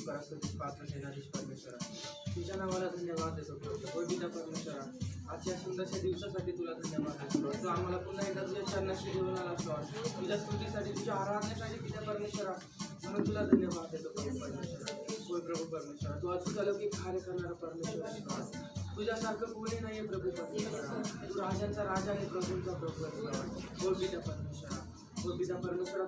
करा स्तुतीस पात्र सेनाधीश परमेश्वरा, तुझ्या नावाला धन्यवाद देतो प्रभू. होय पिता परमेश्वरा, आजच्या सुंदरशा दिवसासाठी तुला धन्यवाद देतो प्रभू. तू आम्हाला पुन्हा एकदा तुझ्या चरणाशी घेऊन आलास लॉर्ड. तुझ्या स्तुतीसाठी, तुझ्या आराधनेसाठी पिता परमेश्वरा, म्हणून तुला धन्यवाद देतो प्रभू परमेश्वरा. होय प्रभू परमेश्वरा, तू अद्भुत अलौकिक कार्य करणारा परमेश्वर आहेस लॉर्ड. तुझ्यासारखं कोणी नाहीये प्रभू परमेश्वरा. तू राजांचा राजा आणि प्रभूंचा प्रभू आहेस लॉर्ड. होय पिता परमेश्वरा, हो पिता परमेश्वरा,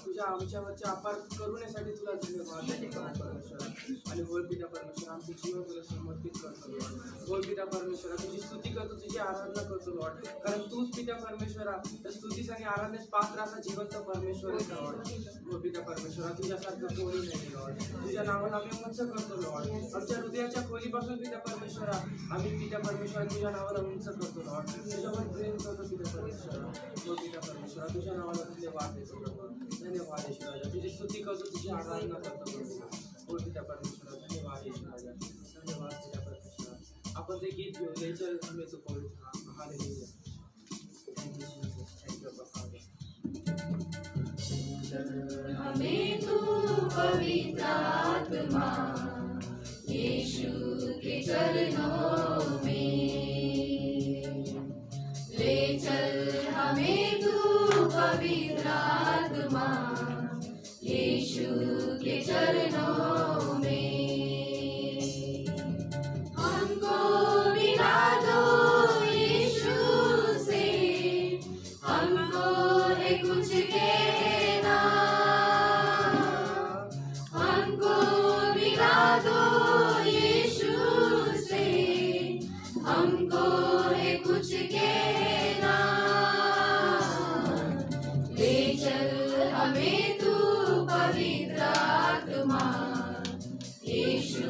तुझ्या आमच्यावरच्या अपार करुणेसाठी तुला धन्यवाद देतो परमेश्वरा. आणि होय पिता परमेश्वरा, आमचे जीवन तुला समर्पित करतो लॉर्ड. होय पिता परमेश्वरा, तुझी स्तुती करतो, तुझी आराधना करतो लॉर्ड. कारण तूच पिता परमेश्वरा तर स्तुतीस आणि आराधनेस पात्र असा जिवंत परमेश्वर आहे लॉर्ड. हो पिता परमेश्वरा, तुझ्यासारखं कोणी नाही लॉर्ड. तुझ्या नावाला आम्ही उंच करतो लॉर्ड. आमच्या हृदयाच्या खोलीपासून पिता परमेश्वरा आम्ही पिता परमेश्वरा तुझ्या नावाला उंच करतो लॉर्ड. तुझ्यावर प्रेम करतो पिता परमेश्वरा. हो पिता परमेश्वरा, तुझ्या नावाला धन्यवाद देतो प्रभू. धन्यवाद येशू राजा, तुझी स्तुती करतो, तुझी आराधना करतो प्रभू. हो पिता परमेश्वरा, धन्यवाद येशू राजा, धन्यवाद पिता परमेश्वरा. आपण ते गीत घेऊ लेचर हमें तो पवित्र. Hallelujah. Thank you Jesus, thank you father. हमें तू पवित्र आत्मा यीशु के चरणों में ले चल. हमें तू पवित्र आत्मा यीशु के चरणों में हमको मिला दो यीशु से. हमको है कुछ कहना, हमको मिला दो यीशु से. हमको है कुछ कहना. ले चल हमें तू पवित्र आत्मा यीशु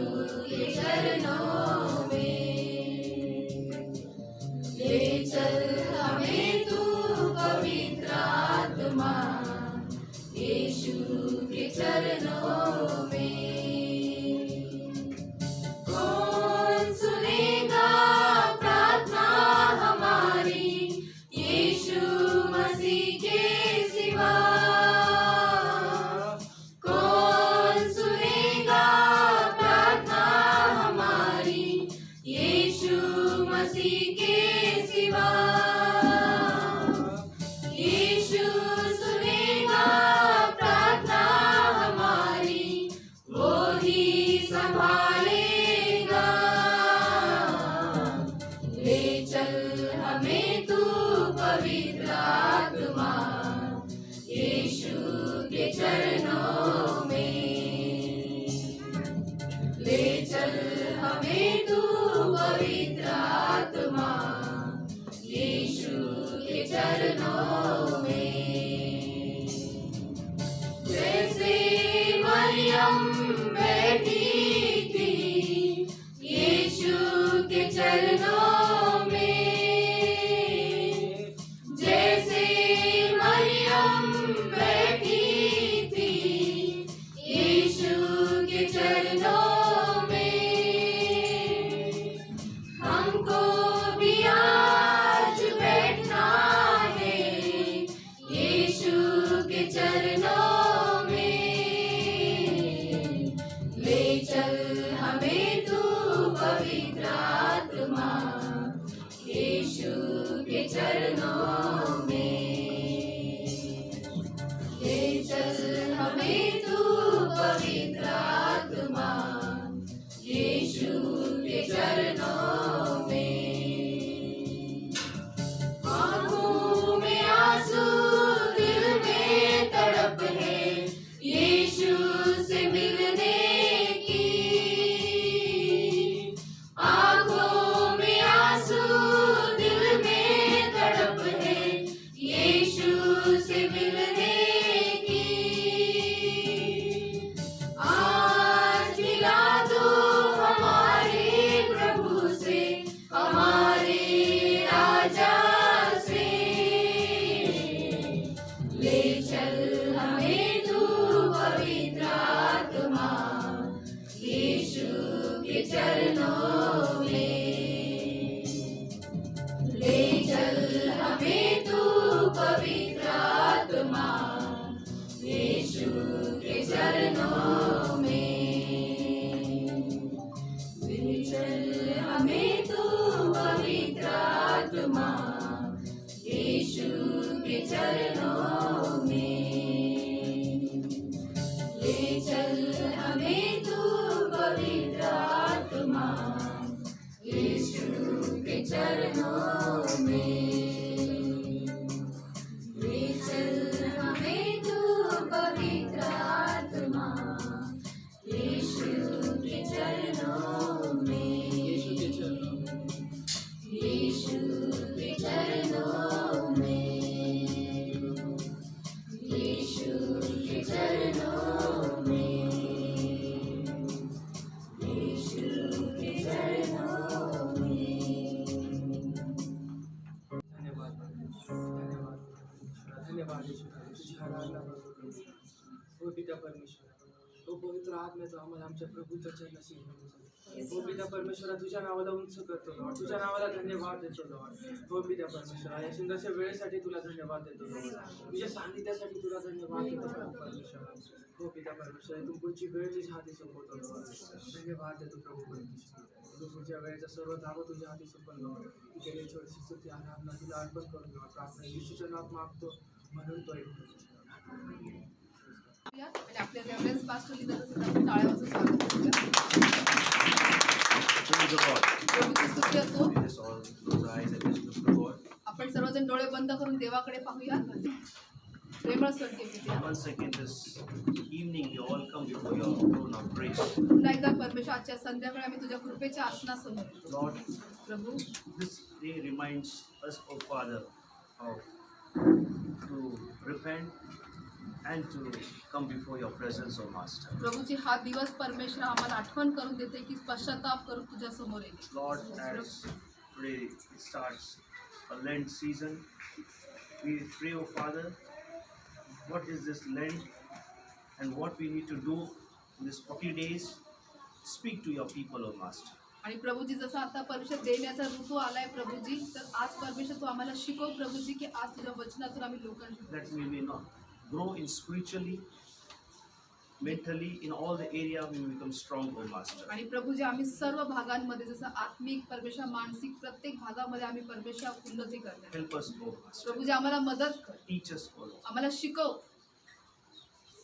के चरणों में. ले चल हमें तू पवित्र आत्मा यीशु के चरणों में. कौन सुनेगा प्रार्थना हमारी यीशु मसीह के सिवा. कौन सुनेगा प्रार्थना हमारी यीशु मसीह के सिवा. यीशु सुनेगा प्रार्थना हमारी, वो ही संभालेगा. ले चल हमें तू पवित्र आत्मा यीशु के चरणों में. ले चल हमें तू पवित्र आत्मा यीशु के चरणों में. जैसे मरियम बैठी थी यीशु के चरणों में. जैसे मरियम बैठी थी यीशु के चरणों में. हमको भी आज बैठना है यीशु के चरणों में. ले चल हमें तू पवित्र आत्मा यीशु के चरणों में. ले चल हमें तू पवित्र आत्मा यीशु के चरणों में. आँखों में आंसू, दिल में तड़प है यीशु से मिलने की. आँखों में आंसू, दिल में तड़प है यीशु से मिलने की. आज मिला दो हमारे प्रभु से, हमारे राजा से. ले चल हमें तू पवित्र आत्मा यीशु के चरणों में. ले चल हमें तू पवित्र आत्मा यीशु के चरणों में. यीशु के चरणों में, यीशु के चरणों में। धन्यवाद धन्यवाद धन्यवाद ईश्वरा, तुझी आराधना करतो. हो पिता परमेश्वरा, हो पवित्र आत्मे तो आम्हाला आमच्या प्रभूच्या चरणाशी घेऊन चल. हो पिता परमेश्वरा, तुझ्या नावाला उंच करतो लॉर्ड, तुझ्या नावाला धन्यवाद देतो लॉर्ड. हो पिता परमेश्वरा, या सुंदरशा वेळेसाठी तुला धन्यवाद देतो लॉर्ड, तुझ्या सान्निध्यासाठी तुला धन्यवाद देतो प्रभू परमेश्वरा. हो पिता परमेश्वरा, इथून पुढची वेळ तुझ्या हाती सोपवतो लॉर्ड. धन्यवाद देतो प्रभू परमेश्वरा. तू पुढच्या वेळेचा सर्व दावा तुझ्या हाती सोपवून लॉर्ड. ही केलेली छोटीशी स्तुती आराधना तुला अर्पण करून लॉर्ड. प्रार्थना येशूच्या नावात मागतो म्हणून तो आणि आपल्या रेव्हरन्स पास्टर लीडरचं आपण टाळ्या वाजवून स्वागत करूया. Praise the Lord. प्रभूची स्तुती असो. Let us all close our eyes and just look to God. आपण सर्वजण डोळे बंद करून देवाकडे पाहूया. प्रेमळ स्वर्गीय पित्या, Once again this evening we all come before your throne of grace. पुन्हा एकदा परमेश्वर आजच्या संध्याकाळी आम्ही तुझ्या कृपेच्या आसनासमोर येतो. Lord, Prabhu, this day reminds us, oh Father, of to repent and to come before your presence, oh Master. प्रभूची हा दिवस परमेश्वर आम्हाला आठवण करून देते की पश्चाताप करून तुझ्या समोर येईल. Lord, as today it starts a Lent season, we pray, oh Father, what is this Lent and what we need to do in this 40 days? Speak to your people, oh Master. आणि प्रभूजी, जसं आता परमेश्वर देण्याचा ऋतू आलाय प्रभूजी, तर आज परमेश्वर तू आम्हाला शिकव प्रभूजी की आज तुझ्या वचनातून आम्ही लोकांशी That we may not grow in spiritually, mentally, in all the area we may become strong, oh Master. आणि प्रभूजी आम्ही सर्व भागांमध्ये जसं आत्मिक परमेश्वर, मानसिक प्रत्येक भागामध्ये आम्ही परमेश्वर उन्नती करणार. Help us, oh Master. Prabhuji आम्हाला मदत कर, Teach us, oh Lord, आम्हाला शिकव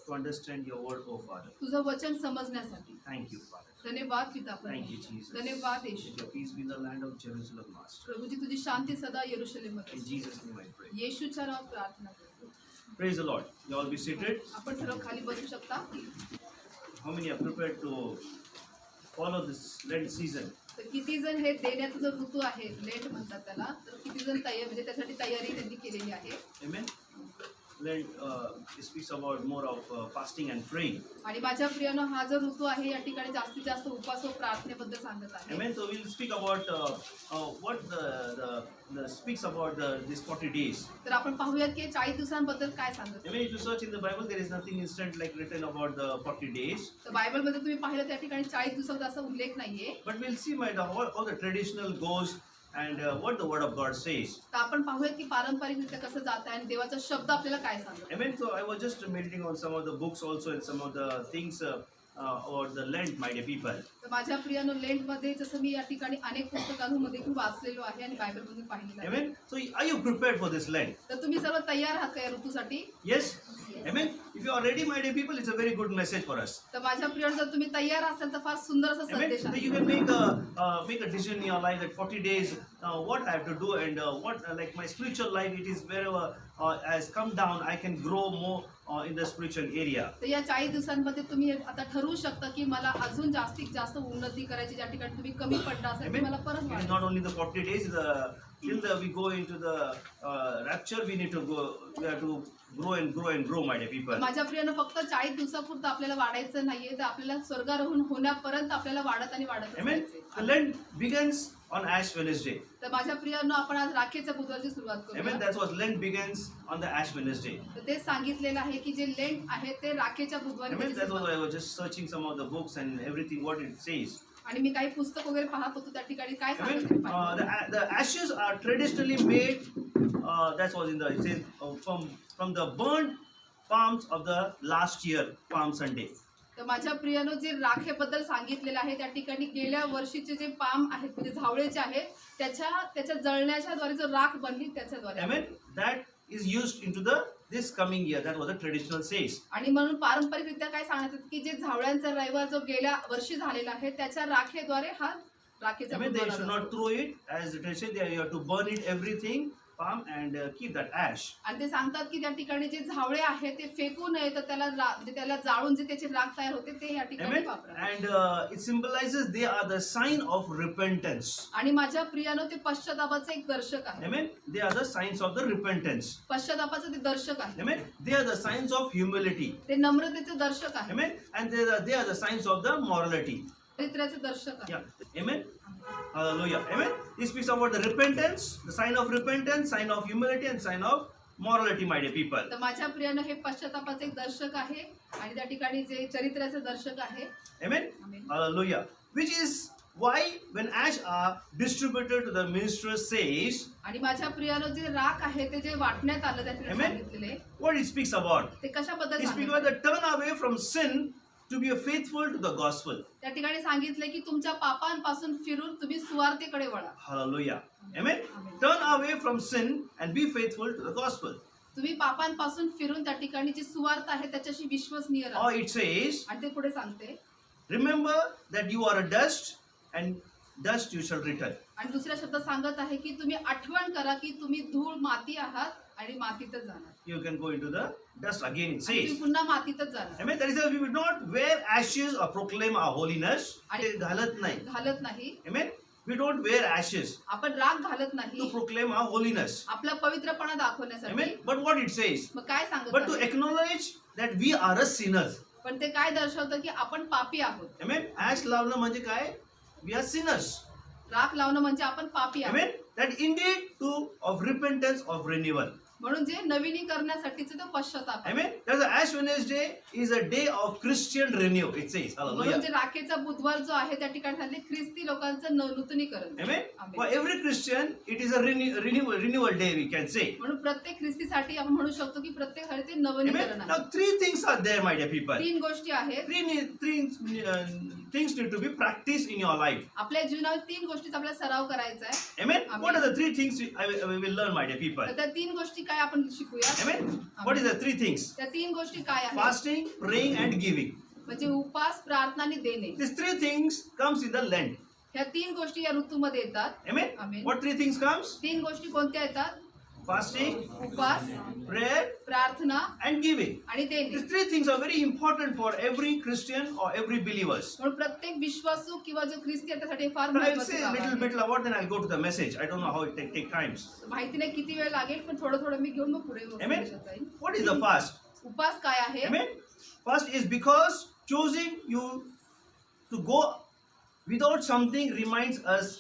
to understand your word, oh Father. तुझं वचन समजण्यासाठी. Thank you, Father. धन्यवाद पिता Thank you, परमेश्वर. Jesus. धन्यवाद येशू. Let your peace be in the land of Jerusalem, Master. Prabhuji तुझी शांती सदा यरूशलेममध्ये In असो. Jesus' name I pray. येशूच्या नावात प्रार्थना करतो. Praise the Lord. You all be seated. आपण सर्व खाली बसू शकता. How many are prepared to follow this Lent season? तर किती जण हे देण्याचा जो ऋतू आहे, लेट म्हणतात त्याला, तर किती जण तयार म्हणजे त्यासाठी तयारी त्यांनी केलेली आहे. Amen. Lent speaks about more of fasting and praying. आणि माझ्या प्रियानं हा जो ऋतू आहे या ठिकाणी जास्तीत जास्त उपवास व प्रार्थनेबद्दल सांगत आहे. Amen. So we'll speak about what the speaks about these 40 days. तर आपण पाहूयात की 40 दिवसांबद्दल काय सांगत. Amen. If you search in the Bible, there is nothing instant like written about the 40 days. तर बायबलमध्ये तुम्ही पाहिलं त्या ठिकाणी 40 दिवसाचा असा उल्लेख नाहीये. But we'll see how the traditional goes and what the word of God says. तर आपण पाहूयात की पारंपरिकरित्या कसं जात आहे आणि देवाचा शब्द आपल्याला काय सांगतो. Amen. So I was just meditating on some of the books also and some of the things about the Lent, my dear people. तर माझ्या प्रियानो, लेंटमध्ये जसं मी या ठिकाणी अनेक पुस्तकांमध्ये खूप वाचलेलो आहे आणि बायबलमधून पाहिलेलं आहे. Amen. So are you prepared for this Lent? तर तुम्ही सर्व तयार आहात का या ऋतूसाठी. Yes. Amen. If you are ready, my dear people, it's a very good message for us. तर माझ्या प्रियानो, जर तुम्ही तयार असाल तर फार सुंदर असा Amen. संदेश So आहे. you can make a decision in your life that 40 days, what I have to do and what like my spiritual life, it is wherever has come down, I can grow more in the spiritual area. तर या 40 दिवसांमध्ये तुम्ही आता ठरवू शकता की मला अजून जास्तीत जास्त उन्नती करायची. ज्या ठिकाणी तुम्ही कमी पडला असाल Amen. मला परत It is वाढवायचं. not only the 40 days, we go into the rapture, we have to grow and grow and grow, my dear people. माझ्या प्रियानं फक्त 40 दिवसापुरतं आपल्याला वाढायचं नाहीये, तर आपल्याला स्वर्गारोहण होण्यापर्यंत आपल्याला वाढत आणि वाढत Amen. राहायचंय. The Lent begins on Ash Wednesday. तर माझ्या प्रियानं आपण आज राखेच्या बुधवारची सुरुवात Amen. करूया. That's what Lent begins on the Ash Wednesday. तर ते सांगितलेलं आहे की जे लेंट आहे ते राखेच्या बुधवारी Amen. त्याची That's what सुरुवात. I was just searching some of the books and everything what it says. आणि मी काही पुस्तक वगैरे पाहत होतो त्या ठिकाणी काय Amen. सांगितलं. The ashes are traditionally made. That was in the it says from the burnt palms of the last year Palm Sunday. तर माझ्या प्रियानं जे राखेबद्दल सांगितलेलं आहे त्या ठिकाणी गेल्या वर्षीचे जे पाम आहेत म्हणजे झावळेचे आहेत त्याच्या जळण्याच्या द्वारे जो राख बनली त्याच्याद्वारे. Amen. That is used into this coming year. That was the traditional says. आणि म्हणून पारंपरिकरित्या काय सांगण्यात येतं की जे झावळ्यांचा रविवार जो गेल्या वर्षी झालेला आहे त्याच्या राखेद्वारे हा राखेचा Amen. They should बुधवार not throw it as the tradition. You have to burn it everything palm and keep that ash. आणि ते सांगतात की त्या ठिकाणी जे झावळे आहेत ते फेकू नये, तर त्याला म्हणजे त्याला जाळून जे त्याचे राख तयार होते ते या ठिकाणी Amen. वापरा. And it symbolizes they are the sign of repentance. आणि माझ्या प्रियानो ते पश्चातापाचं एक दर्शक आहे. Amen. They are the signs of the repentance. पश्चातापाचं ते दर्शक आहे. Amen. They are the signs of humility. ते नम्रतेचे दर्शक आहे. Amen. And they are the signs of the morality. चरित्राचे दर्शक आहे. Yeah. Amen. Hallelujah. Amen. He speaks about the repentance, the sign of repentance, sign of humility, and sign of morality, my dear people. तर माझ्या प्रियानं हे पश्चातापाचे एक दर्शक आहे आणि त्या ठिकाणी जे चरित्राचे दर्शक आहे. Amen. Amen. Hallelujah. Which is why when ash are distributed to the minister says, आणि माझ्या प्रियानं जे राख आहे ते जे वाटण्यात आलं त्या ठिकाणी Amen. सांगितलेले what it speaks about? ते कशाबद्दल It speaks सांगितलं? about the turn away from sin to be faithful to the gospel. त्या ठिकाणी सांगितले की तुमच्या पापांपासून फिरून तुम्ही सुवार्तेकडे वळा. Hallelujah. Amen. Amen. Turn away from sin and be faithful to the gospel. तुम्ही पापांपासून फिरून त्या ठिकाणी जी सुवार्थ आहे त्याच्याशी विश्वसनीय राहा. Or it says, आणि ते पुढे सांगते remember that you are a dust and dust you shall return. आणि दुसऱ्या शब्दात सांगत आहे की तुम्ही आठवण करा की तुम्ही धूळ माती आहात आणि मातीतच जाणार. You can go into the dust again, it आणि तुम्ही says. पुन्हा मातीतच जाणार. Amen. That is why we would not wear ashes or proclaim our holiness. आणि घालत नाही. घालत नाही. Amen. We don't wear ashes आपण राग घालत to नाही proclaim our holiness. आपला पवित्रपणा दाखवण्यासाठी. Amen. But what it says, मग काय सांगत but to आहे? acknowledge that we are a sinners. पण ते काय दर्शवतं की आपण पापी आहोत. Amen. Ash लावणं म्हणजे काय? We are sinners. राग लावणं म्हणजे आपण पापी आहोत. Amen. That indeed to of repentance of renewal. म्हणून जे नवीनीकरणासाठीचे तो पश्चाताप आहे. Amen. That's the Ash Wednesday is a day of Christian renew. It says. म्हणून Hallelujah. जे राखेचा बुधवार जो आहे त्या ठिकाणी सांगितले ख्रिस्ती लोकांचं नूतनीकरण. Amen. Amen. For every Christian, it is a renewal day. We can say. म्हणून प्रत्येक ख्रिस्तीसाठी आपण म्हणू शकतो की प्रत्येक साठी ते नवीनीकरण Amen. आहे. Now three things are there, my dear people. 3 गोष्टी आहेत. Things need to be practiced in your life. आपल्या जीवनात 3 गोष्टीचा आपल्याला सराव करायचा आहे. Amen. Amen. What are the three things we will learn, my dear people? तर त्या 3 गोष्टी काय आपण शिकूया. Amen. What is the three things? त्या 3 गोष्टी काय आहेत? Fasting, praying, and giving. म्हणजे उपास, प्रार्थना आणि देणे. These three things comes in the Lent. ह्या 3 गोष्टी या ऋतूमध्ये येतात. Amen. Amen. What three things comes? 3 गोष्टी कोणत्या येतात? Fasting, उपास, prayer, प्रार्थना and giving. आणि देणे. These three things are very important for every Christian or every believers. म्हणून प्रत्येक विश्वासू किंवा जो ख्रिस्ती आहे त्यासाठी फार But I'll महत्त्वाचं say a काम little आहे. bit about, then I'll go to the message. I don't know how it take times. माहिती नाही किती वेळ लागेल पण थोडं थोडं मी घेऊन मग पुढे Amen. संदेशात जाईन. What is the fast? उपास काय आहे? Amen. Fast is because choosing you to go without something reminds us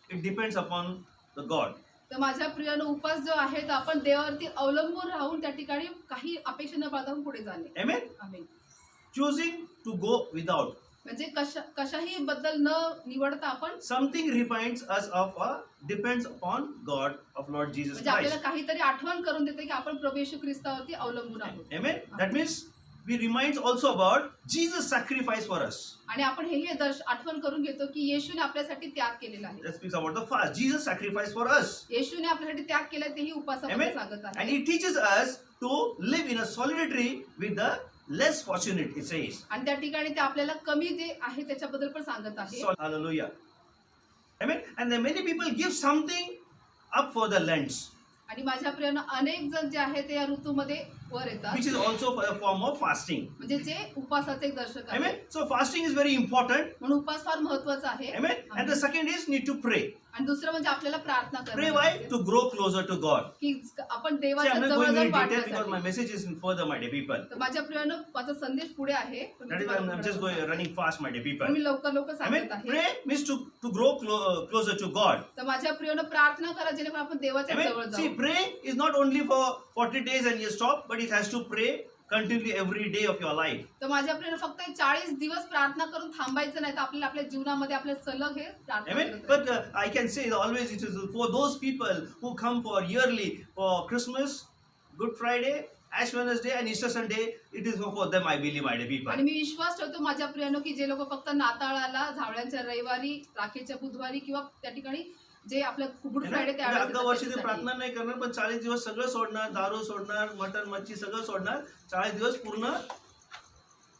it depends upon the God. तर माझ्या प्रियानं उपास जो आहे तर आपण देवावरती अवलंबून राहून त्या ठिकाणी काही अपेक्षा न बाळगून पुढे जाणे. Amen. Amen. Choosing to go without म्हणजे कशाही बद्दल न निवडता आपण something reminds us of depends upon God of Lord Jesus म्हणजे आपल्याला Christ. काहीतरी आठवण करून देते की आपण प्रभू येशू ख्रिस्तावरती अवलंबून आहोत. Amen. That means we reminds also about Jesus' sacrifice for us. आणि आपण हेही आठवण करून घेतो की येशूने आपल्यासाठी त्याग केलेला आहे. That speaks about the fast. Jesus sacrificed for us. येशूने आपल्यासाठी त्याग केला तेही उपासामध्ये Amen. सांगत And आहे. He teaches us to live in a solidarity with the less fortunate, it says. आणि त्या ठिकाणी ते आपल्याला कमी जे आहे त्याच्याबद्दल पण सांगत आहे. Hallelujah. Amen. And then many people give something up for the Lents, आणि माझ्या प्रियानं अनेक जण जे आहे ते या ऋतूमध्ये वर येतात which is also a form of fasting. म्हणजे जे उपासाचे एक दर्शक आहे. Amen. So fasting is very important. म्हणून उपास फार महत्वाचा आहे. Amen. And the second is need to pray. आणि दुसरं म्हणजे आपल्याला प्रार्थना Pray why? करणं To grow closer to God. की आपण See, देवाच्या I'm not जवळ going very जाऊन detailed because my वाढण्यासाठी. message is further, my dear people. तर माझ्या प्रियानं माझा संदेश पुढे आहे पण That is why I'm just going running fast, my dear people. मी लवकर लवकर Amen. सांगत आहे. Pray means to grow closer to God. तर माझ्या प्रियानं प्रार्थना करा जेणेकरून आपण देवाच्या जवळ Amen. See, जाऊ. praying is not only for 40 days and you stop, but it has to pray continually every day of your life. तर माझ्या प्रियानं फक्त 40 दिवस प्रार्थना करून थांबायचं नाही तर आपल्याला आपल्या जीवनामध्ये आपल्या सलग हे प्रार्थना Amen. करत But राहायचं. I can say that always it is for those people who come for yearly for Christmas, Good Friday, Ash Wednesday, and Easter Sunday. It is for them, I believe, my dear people. आणि मी विश्वास ठेवतो माझ्या प्रियानो की जे लोक फक्त नाताळाला झावळ्यांच्या रविवारी राखेच्या बुधवारी किंवा त्या ठिकाणी जे आपलं गुड है ना? फ्रायडे म्हणजे अख्खा वर्ष ते त्यावेळेस प्रार्थना नाही करणार पण 40 दिवस सगळं सोडणार, दारू सोडणार, मटण मच्छी सगळं सोडणार, 40 दिवस पूर्ण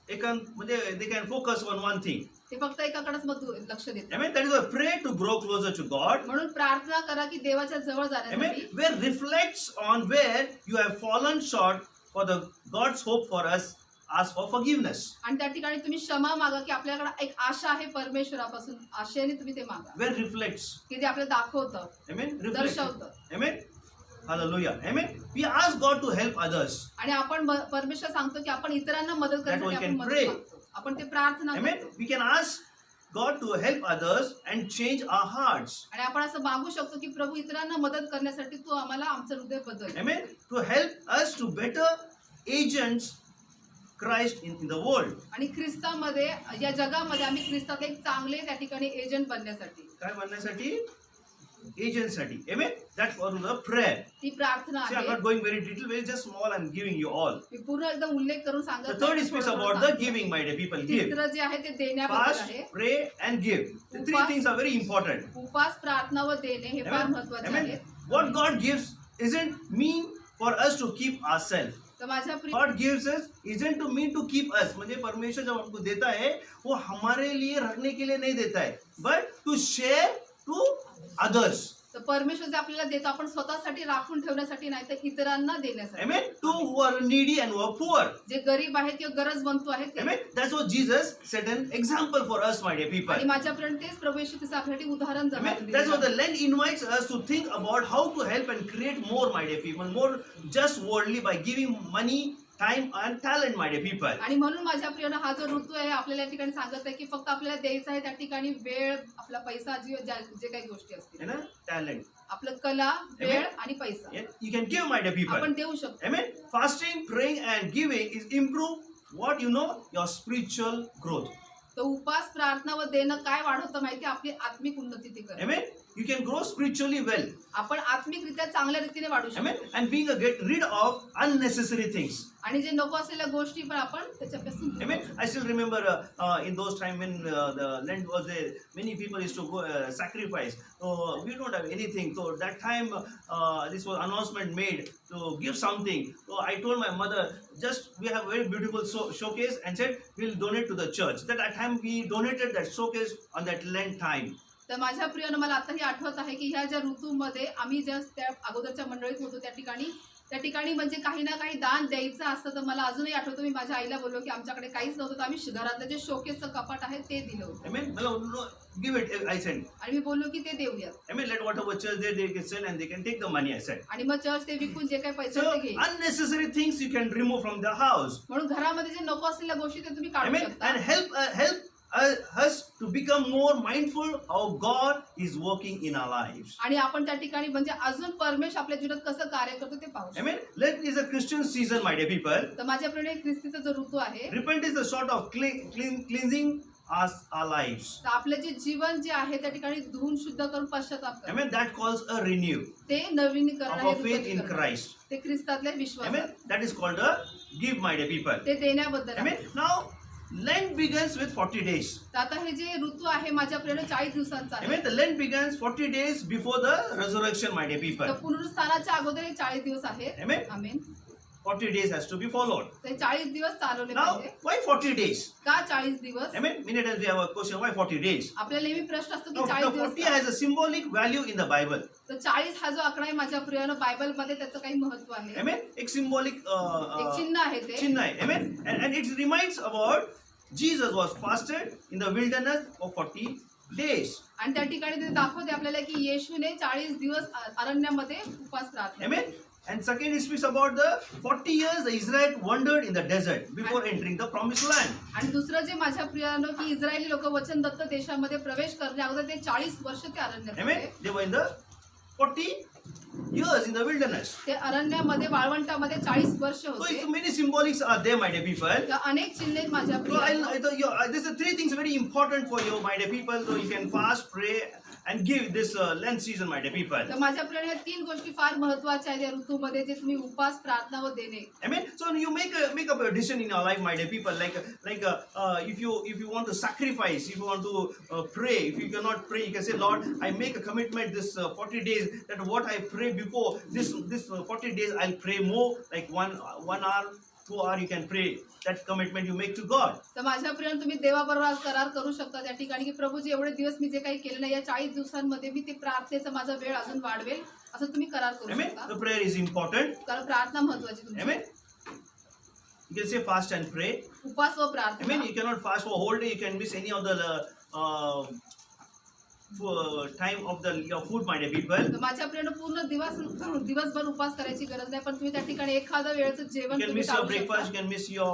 म्हणजे they can focus on one thing. ते फक्त एकाकडेच मग लक्ष देतात. Amen. That is why pray to grow closer to God. म्हणून प्रार्थना करा की देवाच्या जवळ Amen. जाण्यासाठी. Where reflects on where you have fallen short for the God's hope for us. Ask for forgiveness. आणि त्या ठिकाणी तुम्ही क्षमा मागा की आपल्याकडे एक आशा आहे परमेश्वरापासून, आशेने तुम्ही ते मागा Where reflects. की ते आपल्याला दाखवतं, Amen. Reflects. दर्शवतं. Amen. Hallelujah. Amen. We ask God to help others. आणि आपण परमेश्वर सांगतो की आपण इतरांना मदत That we करण्यासाठी can आपण मदत pray. मागतो. आपण ते प्रार्थना Amen. करतो. We can ask God to help others and change our hearts. आणि आपण असं मागू शकतो की प्रभू इतरांना मदत करण्यासाठी तू आम्हाला आमचं हृदय बदल. Amen. To help us to better agents Christ in the world. आणि ख्रिस्तामध्ये या जगामध्ये आम्ही ख्रिस्तात एक चांगले त्या ठिकाणी एजंट बनण्यासाठी. काय म्हणण्यासाठी? Agent साठी. Amen. That's for the prayer. ती प्रार्थना See, I'm आहे. not going very detail, very just small. I'm giving you all. मी पूर्ण एकदम उल्लेख करून The सांगत third नाही, speaks थोडं about थोडं the सांगतो. giving, my dear people. Give. तिसरं जे आहे ते देण्याबद्दल Fast, आहे. pray, and give. The three Fast. things are very important. उपास, प्रार्थना व देणे हे फार Amen. महत्वाचे Amen. आहेत. What God gives isn't mean for us to keep ourselves. तर माझ्या प्रिय God gives us isn't to mean to keep us. म्हणजे परमेश्वर जब हमको देता है वो हमारे लिए रखने के लिए नहीं देता है, but to share to others. तर परमेश्वर जे आपल्याला देतो आपण स्वतःसाठी राखून ठेवण्यासाठी नाही तर इतरांना देण्यासाठी. Amen. To who are needy and who are poor. जे गरीब आहेत किंवा गरजवंतू आहेत ते. Amen. That's what Jesus set an example for us, my dear people. आणि माझ्यापर्यंत तेच प्रभू येशू ख्रिस्त आपल्यासाठी उदाहरण जमा Amen. That's what the Lent invites us to think about how to help and create more, my dear people, more just worldly by giving money, time and talent, my dear people. आणि म्हणून माझ्या प्रियानं हा जो ऋतू आहे आपल्याला या ठिकाणी सांगत आहे की फक्त आपल्याला द्यायचा आहे त्या ठिकाणी वेळ, आपला पैसा, जे काही गोष्टी असतील, You know, talent. आपलं कला, वेळ आणि पैसा Yeah, you can give, my dear people. आपण देऊ शकतो. Amen. Fasting, praying, and giving is improve what you know your spiritual growth. तर उपास, प्रार्थना व देणं काय वाढवतं माहिती, आपली आत्मिक उन्नती ते करतं. Amen. You can grow spiritually well. आपण आत्मिकरित्या चांगल्या रीतीने वाढू शकतो. Amen. And being get rid of unnecessary things. आणि जे नको असलेल्या गोष्टी पण आपण त्याच्यापासून दूर Amen. राहू. I still remember in those time when the Lent was there, many people used to go sacrifice. So we don't have anything. So that time this was announcement made to give something. So I told my mother, just we have a very beautiful showcase and said we'll donate to the church. That time we donated that showcase on that Lent time. तर माझ्या प्रियानं मला आताही आठवत आहे की ह्या ज्या ऋतूमध्ये आम्ही ज्या त्या अगोदरच्या मंडळीत होतो त्या ठिकाणी म्हणजे काही ना काही दान द्यायचं असतं. तर मला अजूनही आठवतं मी माझ्या आईला बोललो की आमच्याकडे काहीच नव्हतं तर आम्ही घरातलं जे शोकेसचं कपाट आहे ते दिलं होतं. Amen. No, give it. I said. आणि मी बोललो की ते देऊयात. Amen. Let whatever church they can sell and they can take the money. I said. आणि मग चर्च ते विकून जे काही पैसे So ते घेईल. unnecessary things you can remove from the house. म्हणून घरामध्ये जे नको असलेल्या गोष्टी ते तुम्ही काढू Amen. शकता. And help us to become more mindful how God is working in our lives. आणि आपण त्या ठिकाणी म्हणजे अजून परमेश्वर आपल्या जीवनात कसं कार्य करतो ते पाहू शकतो. Amen. Lent is a Christian season, my dear people. तर माझ्याप्रमाणे ख्रिस्तीचा जो ऋतू आहे Repent is the sort of cleansing our lives. तर आपलं जे जीवन जे आहे त्या ठिकाणी धुवून शुद्ध करून पश्चाताप करणं. Amen. That calls a renew ते नवीनीकरण of आहे, our faith in नूतनीकरण. Christ. ते ख्रिस्तातले विश्वास Amen. आहे. That is called a give, my dear people. ते देण्याबद्दल आहे. Amen. Now, Lent begins with 40 days. तर आता हे जे ऋतू आहे माझ्यापर्यंत 40 दिवसांचा आहे. Amen. The Lent begins 40 days before the resurrection, my dear तर people. पुनरुत्थानाच्या अगोदर हे 40 दिवस आहेत. Amen. Amen. 40 days has to be followed. ते 40 दिवस चालवले Now, पाहिजे. why 40 days? का 40 दिवस? Amen. Many times we have a question, why 40 days? आपल्याला नेहमी प्रश्न असतो Now, की 40 the दिवस 40 का? has a symbolic value in the Bible. तर 40 हा जो आकडा आहे माझ्या प्रियानं बायबलमध्ये त्याचं काही महत्व आहे. Amen. एक symbolic एक चिन्ह आहे ते. चिन्ह आहे. Amen. And it reminds about Jesus was fasted in the wilderness for 40 days. आणि त्या ठिकाणी ते दाखवते आपल्याला की येशूने 40 दिवस अरण्यामध्ये उपास प्रार्थना. Amen. And second, it speaks about the 40 years the Israel wandered in the desert before entering the promised land. आणि दुसरं जे माझ्या प्रियानं की इस्रायली लोक वचनदत्त देशामध्ये प्रवेश करण्या अगोदर ते 40 वर्ष ते अरण्यात Amen. होते. They were in the 40 years in the wilderness. ते अरण्यामध्ये वाळवंटामध्ये 40 वर्ष So होते. many symbolics are there, my dear people. तर अनेक चिन्हे आहेत माझ्या So प्रियानं. these are three things very important for you, my dear people. So you can fast, pray, and give this Lent season, my dear people. तर माझ्या प्रियानं या 3 गोष्टी फार महत्त्वाच्या आहेत या ऋतूमध्ये जे तुम्ही उपास, प्रार्थना व देणे. Amen. So you make up a decision in your life, my dear people. Like if you want to sacrifice, if you want to pray, if you cannot pray, you can say, Lord, I make a commitment this 40 days that what I pray before this 40 days I'll pray more, like one hour 2 hours you can pray. That commitment you make to God. तर माझ्या प्रियानं तुम्ही देवाबरोबर आज करार करू शकता त्या ठिकाणी की प्रभूजी एवढे दिवस मी जे काही केलं नाही या 40 दिवसांमध्ये मी ते प्रार्थनेचा माझा वेळ अजून वाढवेल असं तुम्ही करार करू Amen. शकता. The prayer is important. कारण प्रार्थना महत्वाची तुमची. Amen. You can say fast and pray. उपवास व प्रार्थना. Amen. You cannot fast for a whole day. You can miss any of the time of your food, my dear people. तर माझ्या प्रियानं पूर्ण दिवसभर उपवास करायची गरज नाही पण तुम्ही त्या ठिकाणी एखादं वेळचं जेवण You can तुम्ही miss your टाळू breakfast. शकता. You can miss your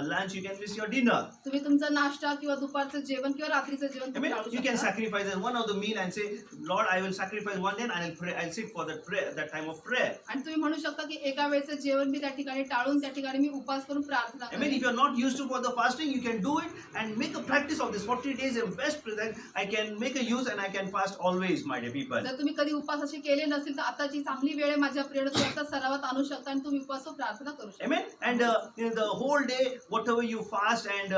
lunch. You can miss your dinner. तुम्ही तुमचा नाश्ता किंवा दुपारचं जेवण किंवा रात्रीचं जेवण तुम्ही Amen. टाळू You can शकता. sacrifice one of the meal and say, Lord, I will sacrifice one day and I'll pray. I'll sit for that prayer, that time of prayer. आणि तुम्ही म्हणू शकता की एका वेळचं जेवण मी त्या ठिकाणी टाळून त्या ठिकाणी मी उपवास करून प्रार्थना I mean, करेन. if you're not used to for the fasting, you can do it and make a practice of this 40 days and best that I can make a use and I can fast always, my dear people. जर तुम्ही कधी उपवास असे केले नसेल तर आताची चांगली वेळ आहे माझ्या प्रियानं तुम्ही आता सरावात आणू शकता आणि तुम्ही उपवास व प्रार्थना करू शकता. Amen. And in the whole day, whatever you fast and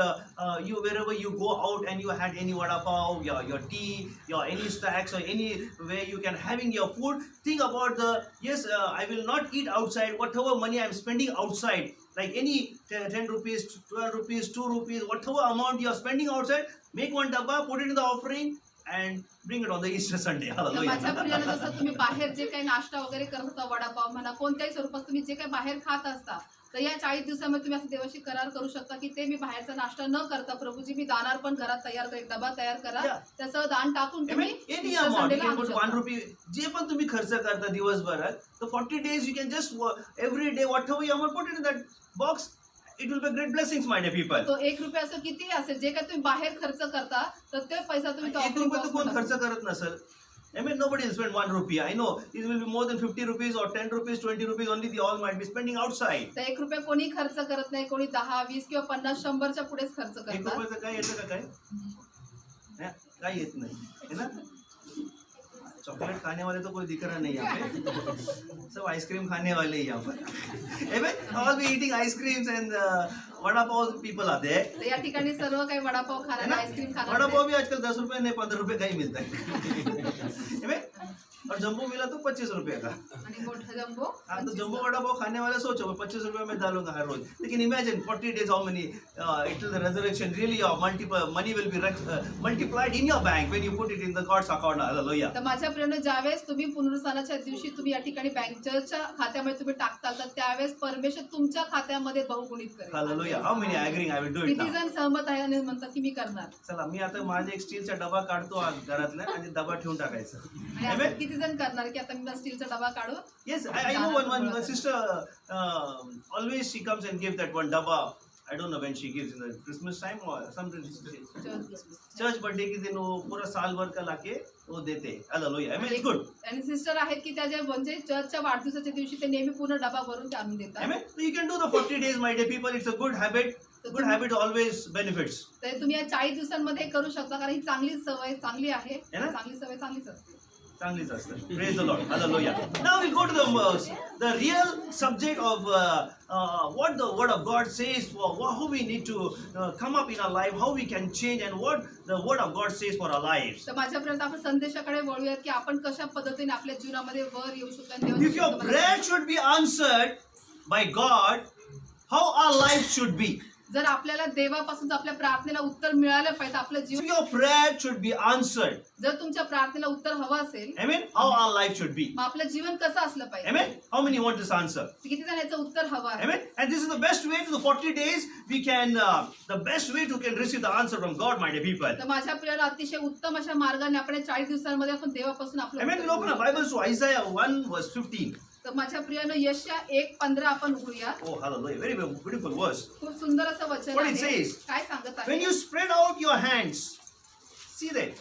you wherever you go out and you had any vada pav, your tea, your any snacks or any where you can having your food, think about I will not eat outside. Whatever money I'm spending outside, like any 10 rupees, 12 rupees, 2 rupees, whatever amount you are spending outside, make one dabba, put it in the offering and bring it on the Easter Sunday. तर माझ्या Hallelujah. प्रियानं जसं तुम्ही बाहेर जे काही नाश्ता वगैरे करत होता वडापाव म्हणा कोणत्याही स्वरूपात तुम्ही जे काही बाहेर खात असता तर या 40 दिवसामध्ये तुम्ही असं देवाशी करार करू शकता की ते मी बाहेरचा नाश्ता न करता प्रभूजी मी दानार पण घरात तयार कर एक डबा तयार करा Yeah. त्याचं दान टाकून तुम्ही Amen. Any Easter amount, you Sundayला can आणू put शकता. 1 rupee. जे पण तुम्ही खर्च करता दिवसभरात, the 40 days you can just every day whatever you amount put it in that box. It will be great blessings, my dear people. तो 1 रुपया असं किती असेल जे काही तुम्ही बाहेर खर्च करता तर ते पैसा तुम्ही त्या 1 offering रुपये तर box कोण मध्ये खर्च करत नसेल. I mean, nobody will spend 1 rupee. I know it will be more than 50 rupees or 10 rupees, 20 rupees. Only they all might be spending outside. तर 1 रुपया कोणी खर्च करत नाही कोणी 10, 20 किंवा 50, 100च्या पुढेच खर्च 1 करतात. रुपये काय येतं का काय? हा, काय येत नाही है ना. चॉकलेट खाने वाले तो कोई दिख रहा नहीं यहाँ पे. सब आइसक्रीम खाने वाले ही यहाँ पर. Amen. All be eating ice creams and vada pav people are there. तर या ठिकाणी सर्व काही वडापाव है खाणारे ना. आईस्क्रीम वड़ा खाणारे पाव भी आजकल 10 रुपए नहीं 15 रुपए का ही मिलता है. Amen? और जम्बो मिला तो 25 रुपए का. आणि मोठा जम्बो हाँ तो जम्बो वड़ा पाव खाने वाले सोचो 25 रुपए में डालूंगा हर रोज. लेकिन imagine 40 days how many it will the resurrection really your multiple money will be multiplied in your bank when you put it in the God's account. Hallelujah. तर माझ्या प्रियानं ज्यावेळेस तुम्ही पुनरुत्थानाच्या दिवशी तुम्ही या ठिकाणी बँकच्या खात्यामध्ये तुम्ही टाकताल तर त्यावेळेस परमेश्वर तुमच्या खात्यामध्ये बहुगुणित करेल. Hallelujah. How many are agreeing? I will do it किती now. जण सहमत आहे आणि म्हणतात की मी करणार चला मी आता माझा एक स्टीलचा डबा काढतो आज घरातला आणि डबा ठेवून टाकायचा. आणि असं Amen? किती जण करणार की आता मी स्टीलचा डबा काढू. Yes, I know one sister always she comes and gives that one dabba. I don't know when she gives in the Christmas time or something. Church birthday के दिन वो पूरा साल भर का लाके वो देते हैं. Hallelujah. I mean it's good. आणि सिस्टर आहेत की त्या ज्या म्हणजे चर्चच्या वाढदिवसाच्या दिवशी ते नेहमी पूर्ण डबा भरून ते आणून देतात. Amen. So you can do the 40 days, my dear people. It's a good habit. Good habit always benefits. तर तुम्ही या 40 दिवसांमध्ये करू शकता कारण ही चांगली सवय चांगली आहे. है ना? चांगली सवय चांगलीच असते. चांगलीच असतं. Praise the Lord. Hallelujah. Now we go to the real subject of what the Word of God says for how we need to come up in our life, how we can change, and what the Word of God says for our lives. तर माझ्यापर्यंत आपण संदेशाकडे वळूयात की आपण कशा पद्धतीने आपल्या जीवनामध्ये वर येऊ शकतो आणि देवाचे If your शब्द prayer मला- should be answered by God, how our life should be. जर आपल्याला देवापासून आपल्या प्रार्थनेला उत्तर मिळालं पाहिजे आपलं If Jeevan your prayer should be answered, जर तुमच्या प्रार्थनेला उत्तर हवं असेल amen, how our life should be. मग आपलं जीवन कसं असलं पाहिजे. Amen. How many want this answer? किती जण याचं उत्तर हवं आहे. Amen. And this is the best way to the 40 days we can, the best way to can receive the answer from God, my dear people. तर माझ्या प्रियाला अतिशय उत्तम अशा मार्गाने आपण या 40 दिवसांमध्ये आपण देवापासून आपलं Amen. उत्तर We'll open our घेऊया. Bibles to Isaiah 1 verse 15. तर माझ्या प्रियानं यशया 1:15 आपण उघडूया. Oh, hallelujah. Very beautiful verse. खूप सुंदर असं वचन What it आहे. says? काय सांगत When आहे you spread out your hands, see that.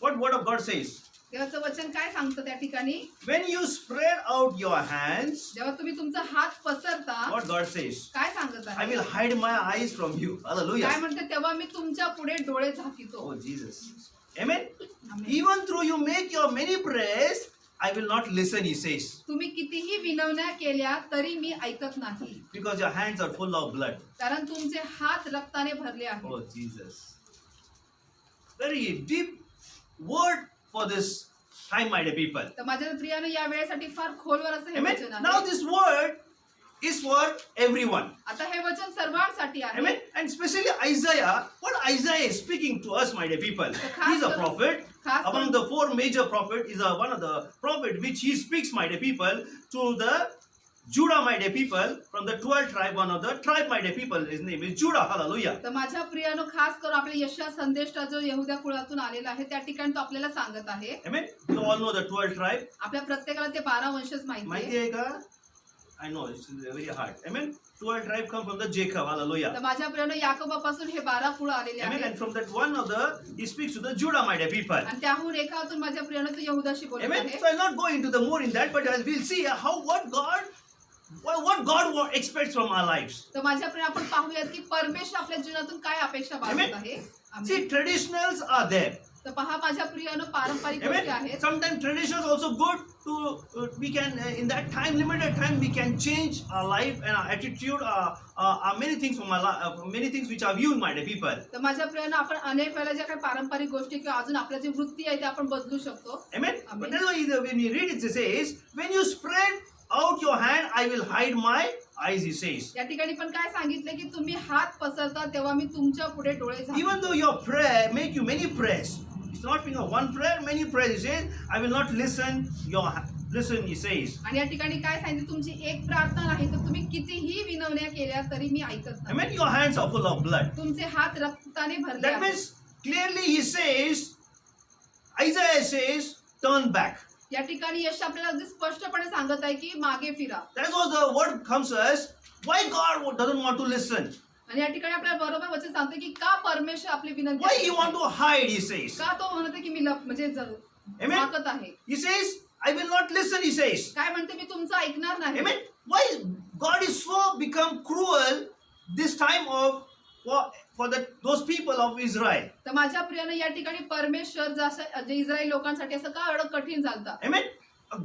What word of God says? देवाचं वचन काय सांगतं त्या ठिकाणी. When you spread out your hands, जेव्हा तुम्ही तुमचा हात पसरता what God says? काय सांगत I आहे. will hide my eyes from you. काय Hallelujah. म्हणते तेव्हा मी तुमच्या पुढे डोळे झाकितो. Oh, Jesus. Amen. Amen. Even though you make your many prayers, I will not listen, he says. तुम्ही कितीही विनवण्या केल्या तरी मी ऐकत नाही Because your hands are full of blood. कारण तुमचे हात रक्ताने भरले आहेत. Oh, Jesus. Very deep word for this time, my dear people. तर माझ्या प्रियानं या वेळेसाठी फार खोलवर असं हे Amen. वचन Now आहे. this word is for everyone. आता हे वचन सर्वांसाठी आहे. Amen. And especially Isaiah, what Isaiah is speaking to us, my dear people. He's a prophet. Among the four major prophets, is one of the prophet which he speaks, my dear people, to the Judah, my dear people, from the 12th tribe, one of the tribe, my dear people, his name is Judah. Hallelujah. तर माझ्या प्रियानो, खास करून आपल्या यशया संदेष्टा जो यहुदा कुळातून आलेला आहे त्या ठिकाणी तो आपल्याला सांगत आहे. Amen. You all know the 12th tribe. आपल्या प्रत्येकाला ते 12 वंशज माहिती माहिती आहे. आहे का? I know it's very hard. Amen. 12 tribe come from the Jacob. Hallelujah. तर माझ्या प्रियानो, याकोबापासून हे 12 कुळ आलेले Amen. आहेत. And from that one of the, he speaks to the Judah, my dear people. आणि त्याहून एकातून माझ्या प्रियानो तो यहुदाशी बोलत Amen. आहे. So I'll not go into the more in that, but we'll see how what God expects from our lives. तर माझ्या प्रिय, आपण पाहूयात की परमेश्वर आपल्या जीवनातून काय अपेक्षा बाळगत आहे. See, traditionals are there. तर पहा माझ्या प्रियानो, पारंपरिक Amen. गोष्टी आहेत. Sometimes traditions also good to we can in that time, limited time, we can change our life and our attitude, many things from our life, many things which are viewed by the people. तर माझ्या प्रियानो, आपण अनेक वेळेला ज्या काही पारंपरिक गोष्टी किंवा अजून आपल्या जी वृत्ती आहे ते आपण बदलू शकतो. Amen. Amen. But that's why when you read it says, when you spread out your hand, I will hide my eyes, he says. या ठिकाणी पण काय सांगितलं की तुम्ही हात पसरता तेव्हा मी तुमच्या पुढे डोळे झाकतो. Even though your prayer make you many prayers, it's not being a one prayer, many prayers. He says, I will not listen. Listen, he says. आणि या ठिकाणी काय सांगितलं, तुमची एक प्रार्थना नाही तर तुम्ही कितीही विनवण्या केल्या तरी मी ऐकत नाही. Amen. Your hands are full of blood. तुमचे हात रक्ताने भरले That आहेत. means clearly he says, Isaiah says, turn back. या ठिकाणी यश आपल्याला अगदी स्पष्टपणे सांगत आहे की मागे फिरा. That was the word comes to us. Why God doesn't want to listen? आणि या ठिकाणी आपल्याला बरोबर वचन सांगतो की का परमेश्वर आपली विनंती Why ऐकत he want नाही? to hide? He says. का तो म्हणतो की मी म्हणजे Amen. झाकत आहे. He says, I will not listen. He says. काय म्हणते, मी तुमचं ऐकणार नाही. Amen. Why God is so become cruel this time of for those people of Israel? तर माझ्या प्रियानं, या ठिकाणी परमेश्वर जसं जे इस्रायल लोकांसाठी असं का एवढं कठीण झालं. Amen.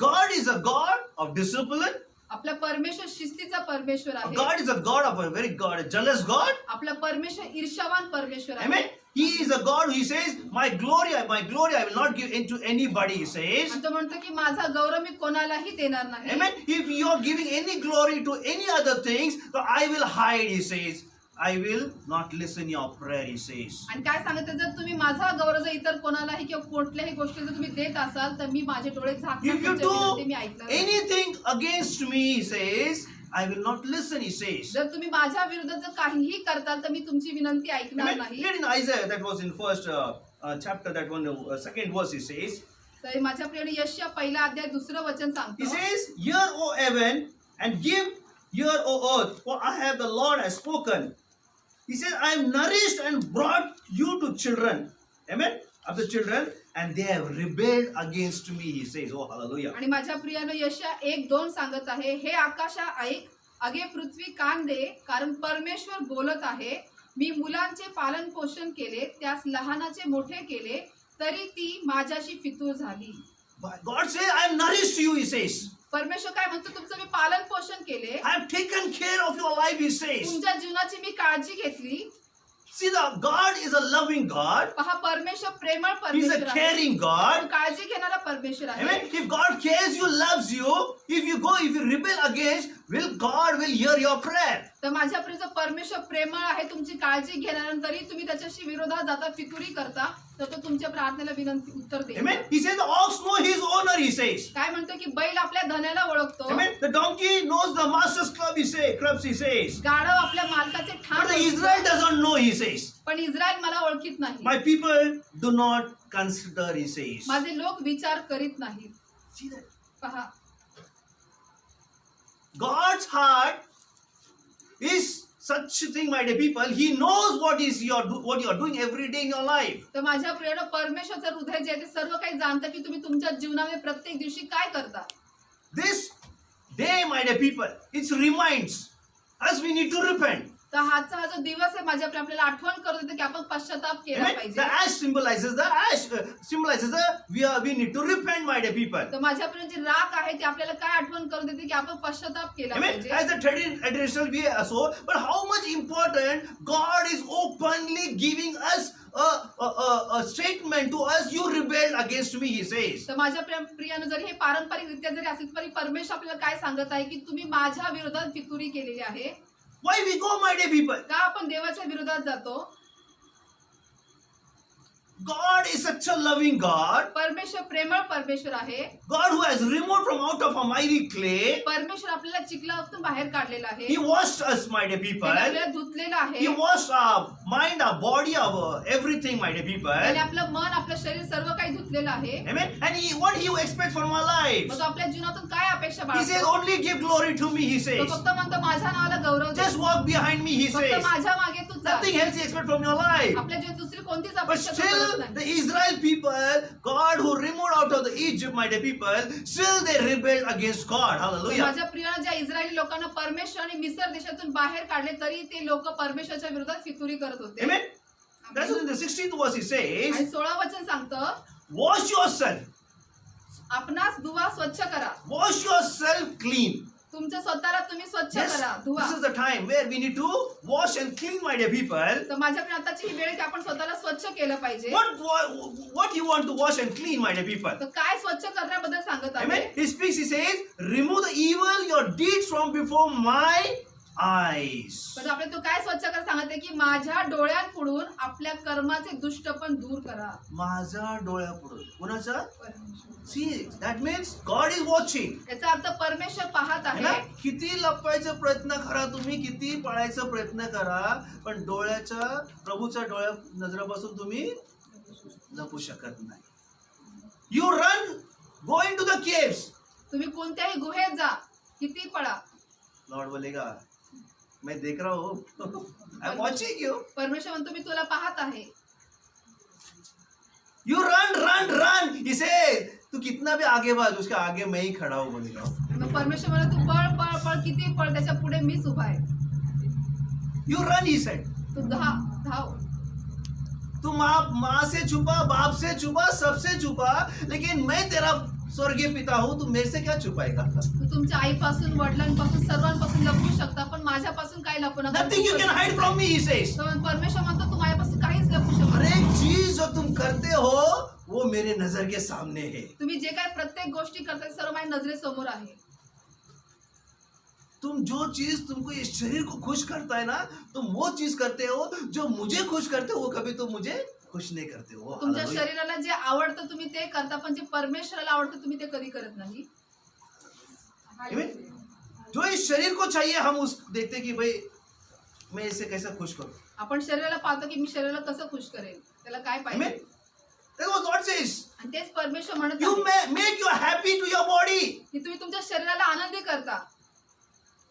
God is a God of discipline. आपला परमेश्वर शिस्तीचा परमेश्वर आहे. God is a God of a very God, a jealous God. आपला परमेश्वर ईर्ष्यावान परमेश्वर आहे. Amen. He is a God who he says, my glory I will not give into anybody, he says. आणि तो म्हणतो की माझा गौरव मी कोणालाही देणार नाही. Amen. If you are giving any glory to any other things, so I will hide, he says. I will not listen your prayer, he says. आणि काय सांगितलं, जर तुम्ही माझा गौरव जर इतर कोणालाही किंवा कुठल्याही गोष्टी जर तुम्ही देत असाल तर मी माझे डोळे झाकणार, If you तुमच्या विनंती मी do ऐकणार नाही. anything against me, he says, I will not listen, he says. जर तुम्ही माझ्या विरुद्ध जर काहीही करताल तर मी तुमची विनंती ऐकणार Amen. नाही. Read in Isaiah, that was in first chapter, that one, second verse, he says. तर माझ्या प्रिय यशया पहिला अध्याय दुसरं वचन He सांगतो. says, hear, O heaven, and give ear, O earth, for I have the Lord has spoken. He says, I am nourished and brought you to children. Amen. Of the children, and they have rebelled against me, he says. Oh, hallelujah. आणि माझ्या प्रियानं यशया 1:2 सांगत आहे, हे आकाशा ऐक, अगे पृथ्वी कान दे, कारण परमेश्वर बोलत आहे, मी मुलांचे पालन पोषण केले, त्यास लहानाचे मोठे केले, तरी ती माझ्याशी फितूर झाली. But God says, I am nourished you, he says. परमेश्वर काय म्हणतो, तुमचं मी पालन पोषण केले, I have taken care of your life, he says. तुमच्या जीवनाची मी काळजी घेतली. See, the God is a loving God. पहा, परमेश्वर प्रेमळ He's परमेश्वर a आहे, caring God. काळजी घेणारा परमेश्वर आहे. Amen. If God cares you, loves you, if you rebel against, God will hear your prayer. तर माझ्या प्रिय परमेश्वर प्रेमळ आहे, तुमची काळजी घेण्यानंतरही तुम्ही त्याच्याशी विरोधात जाता, फितुरी करता, तर तो तुमच्या प्रार्थनेला विनंती उत्तर देईल. Amen. He says the ox knows his owner, he says. काय म्हणतो की बैल आपल्या धन्याला ओळखतो, Amen. The donkey knows the master's club, he says. गाढव आपल्या मालकाचे ठाण But the ओळखतो. Israel doesn't know, he says. पण इस्रायल मला ओळखीत नाही. My people do not consider, he says. माझे लोक विचार करीत नाहीत. See that? पहा, God's heart is such a thing, my dear people. He knows what you are doing every day in your life. तर माझ्या प्रियानं, परमेश्वरचं हृदय जे आहे ते सर्व काही जाणतं की तुम्ही तुमच्या जीवनामध्ये प्रत्येक दिवशी काय करता. This day, my dear people, it reminds us we need to repent. तर आजचा हा जो दिवस आहे माझ्या आपल्याला आठवण करून देतो की आपण पश्चाताप केला Amen. पाहिजे. The ash symbolizes we need to repent, my dear people. तर माझ्या प्रिय जी राख आहे ती आपल्याला काय आठवण करून देते की आपण पश्चाताप केला Amen. पाहिजे. As a traditional we are so, but how much important God is openly giving us a statement to us, you rebelled against me, he says. तर माझ्या प्रियानं जरी हे पारंपरिकरित्या जरी असेल तरी परमेश्वर आपल्याला काय सांगत आहे की तुम्ही माझ्या विरोधात फितुरी केलेली आहे. Why we go, my dear people? का आपण देवाच्या विरोधात जातो? God is such a loving God. परमेश्वर प्रेमळ परमेश्वर आहे. God who has removed from out of a mighty clay. परमेश्वर आपल्याला चिखलातून बाहेर काढलेला आहे. He washed us, my dear people. त्याने आपल्याला धुतलेलं आहे. He washed our mind, our body, our everything, my dear people. त्याने आपलं मन आपलं शरीर सर्व काही धुतलेलं आहे. Amen. And what he expects from our lives? मग आपल्या जीवनातून काय अपेक्षा He says, बाळगतो? only give glory to me, he तो says. फक्त म्हणतो माझ्या नावाला गौरव दे. Just walk behind me, he फक्त says. माझ्या मागे तू जा. Nothing else he expects from your life. आपल्या जीवनात दुसरी कोणतीच But अपेक्षा तो still, करत the नाही. Israel people, God who removed out of the Egypt, my dear people, still they rebelled against God. तर Hallelujah. माझ्या प्रियानं ज्या इस्रायली लोकांना परमेश्वराने मिस्र देशातून बाहेर काढले तरी ते लोक परमेश्वराच्या विरोधात फितुरी करत होते. Amen. That's what in the 16th verse he says, आणि 16 वचन सांगतं wash yourself. आपणास धुवा स्वच्छ करा. Wash yourself clean. तुमच्या स्वतःला तुम्ही स्वच्छ Yes, करा, धुवा. this is the time where we need to wash and clean, my dear people. तर माझ्या प्रिय आताची ही वेळ आहे की आपण स्वतःला स्वच्छ केलं पाहिजे. What you want to wash and clean, my dear people? तर काय स्वच्छ करण्याबद्दल सांगत आहे? Amen. He speaks, he says, remove the evil, your deeds from before my eyes. पण आपल्याला तो काय स्वच्छ करा सांगत आहे की माझ्या डोळ्यांपुढून आपल्या कर्माचे दुष्टपण दूर करा. माझ्या डोळ्यापुढे कुणाचा? परमेश्वर. See, that means God is watching. याचा अर्थ परमेश्वर पाहत है ना? आहे. किती लपवायचा प्रयत्न करा तुम्ही, किती पळायचा प्रयत्न करा, पण डोळ्याच्या प्रभूच्या डोळ्या नजरेपासून तुम्ही लपू शकत नाही. You run, go into the caves. तुम्ही कोणत्याही गुहेत जा, किती पळा, Lord बोलेगा, मैं देख रहा हूँ. I'm watching you. परमेश्वर म्हणतो मी तुला पाहत आहे. You run, run, run. He says, तू कितना भी आगे बढ़, उसके आगे मैं ही खड़ा हूँ बोलेगा. मग परमेश्वर म्हणतो तू पळ पळ पळ, किती पळ, त्याच्या पुढे मीच उभा आहे. You run, he said. तू धाव. तू माँ से छुपा, बाप से छुपा, सबसे छुपा, लेकिन मैं तेरा स्वर्गीय पिता हूँ, तू मेरे से क्या छुपाएगा? तू तुमच्या आईपासून वडिलांपासून सर्वांपासून लपू शकता, पण माझ्यापासून काही लपू नका. Nothing you can hide from me, he says. तर परमेश्वर म्हणतो तू माझ्यापासून काहीच लपू शकत हर नाही. एक चीज जो तुम करते हो वो मेरे नजर के सामने है. तुम्ही जे काय प्रत्येक गोष्टी करताय सर्व माझ्या नजरेसमोर आहे. तुम जो चीज तुमको इस शरीर को खुश करता है ना, तुम वो चीज करते हो. जो मुझे खुश करते हो वो कभी तुम मुझे खुश नहीं करते हो. तुमच्या हालेलुया. शरीराला जे आवडतं तुम्ही ते करता, पण जे परमेश्वराला आवडतं तुम्ही ते कधी करत नाही. Amen. जो इस शरीर को चाहिए हम उस देखते कि भाई मैं इसे कैसे खुश करूं. आपण शरीराला पाहतो की मी शरीराला कसं खुश करेल, त्याला काय Amen. पाहिजे. That's what God says. आणि तेच परमेश्वर म्हणत You आहे make you happy to your body. की तुम्ही तुमच्या शरीराला आनंदी करता.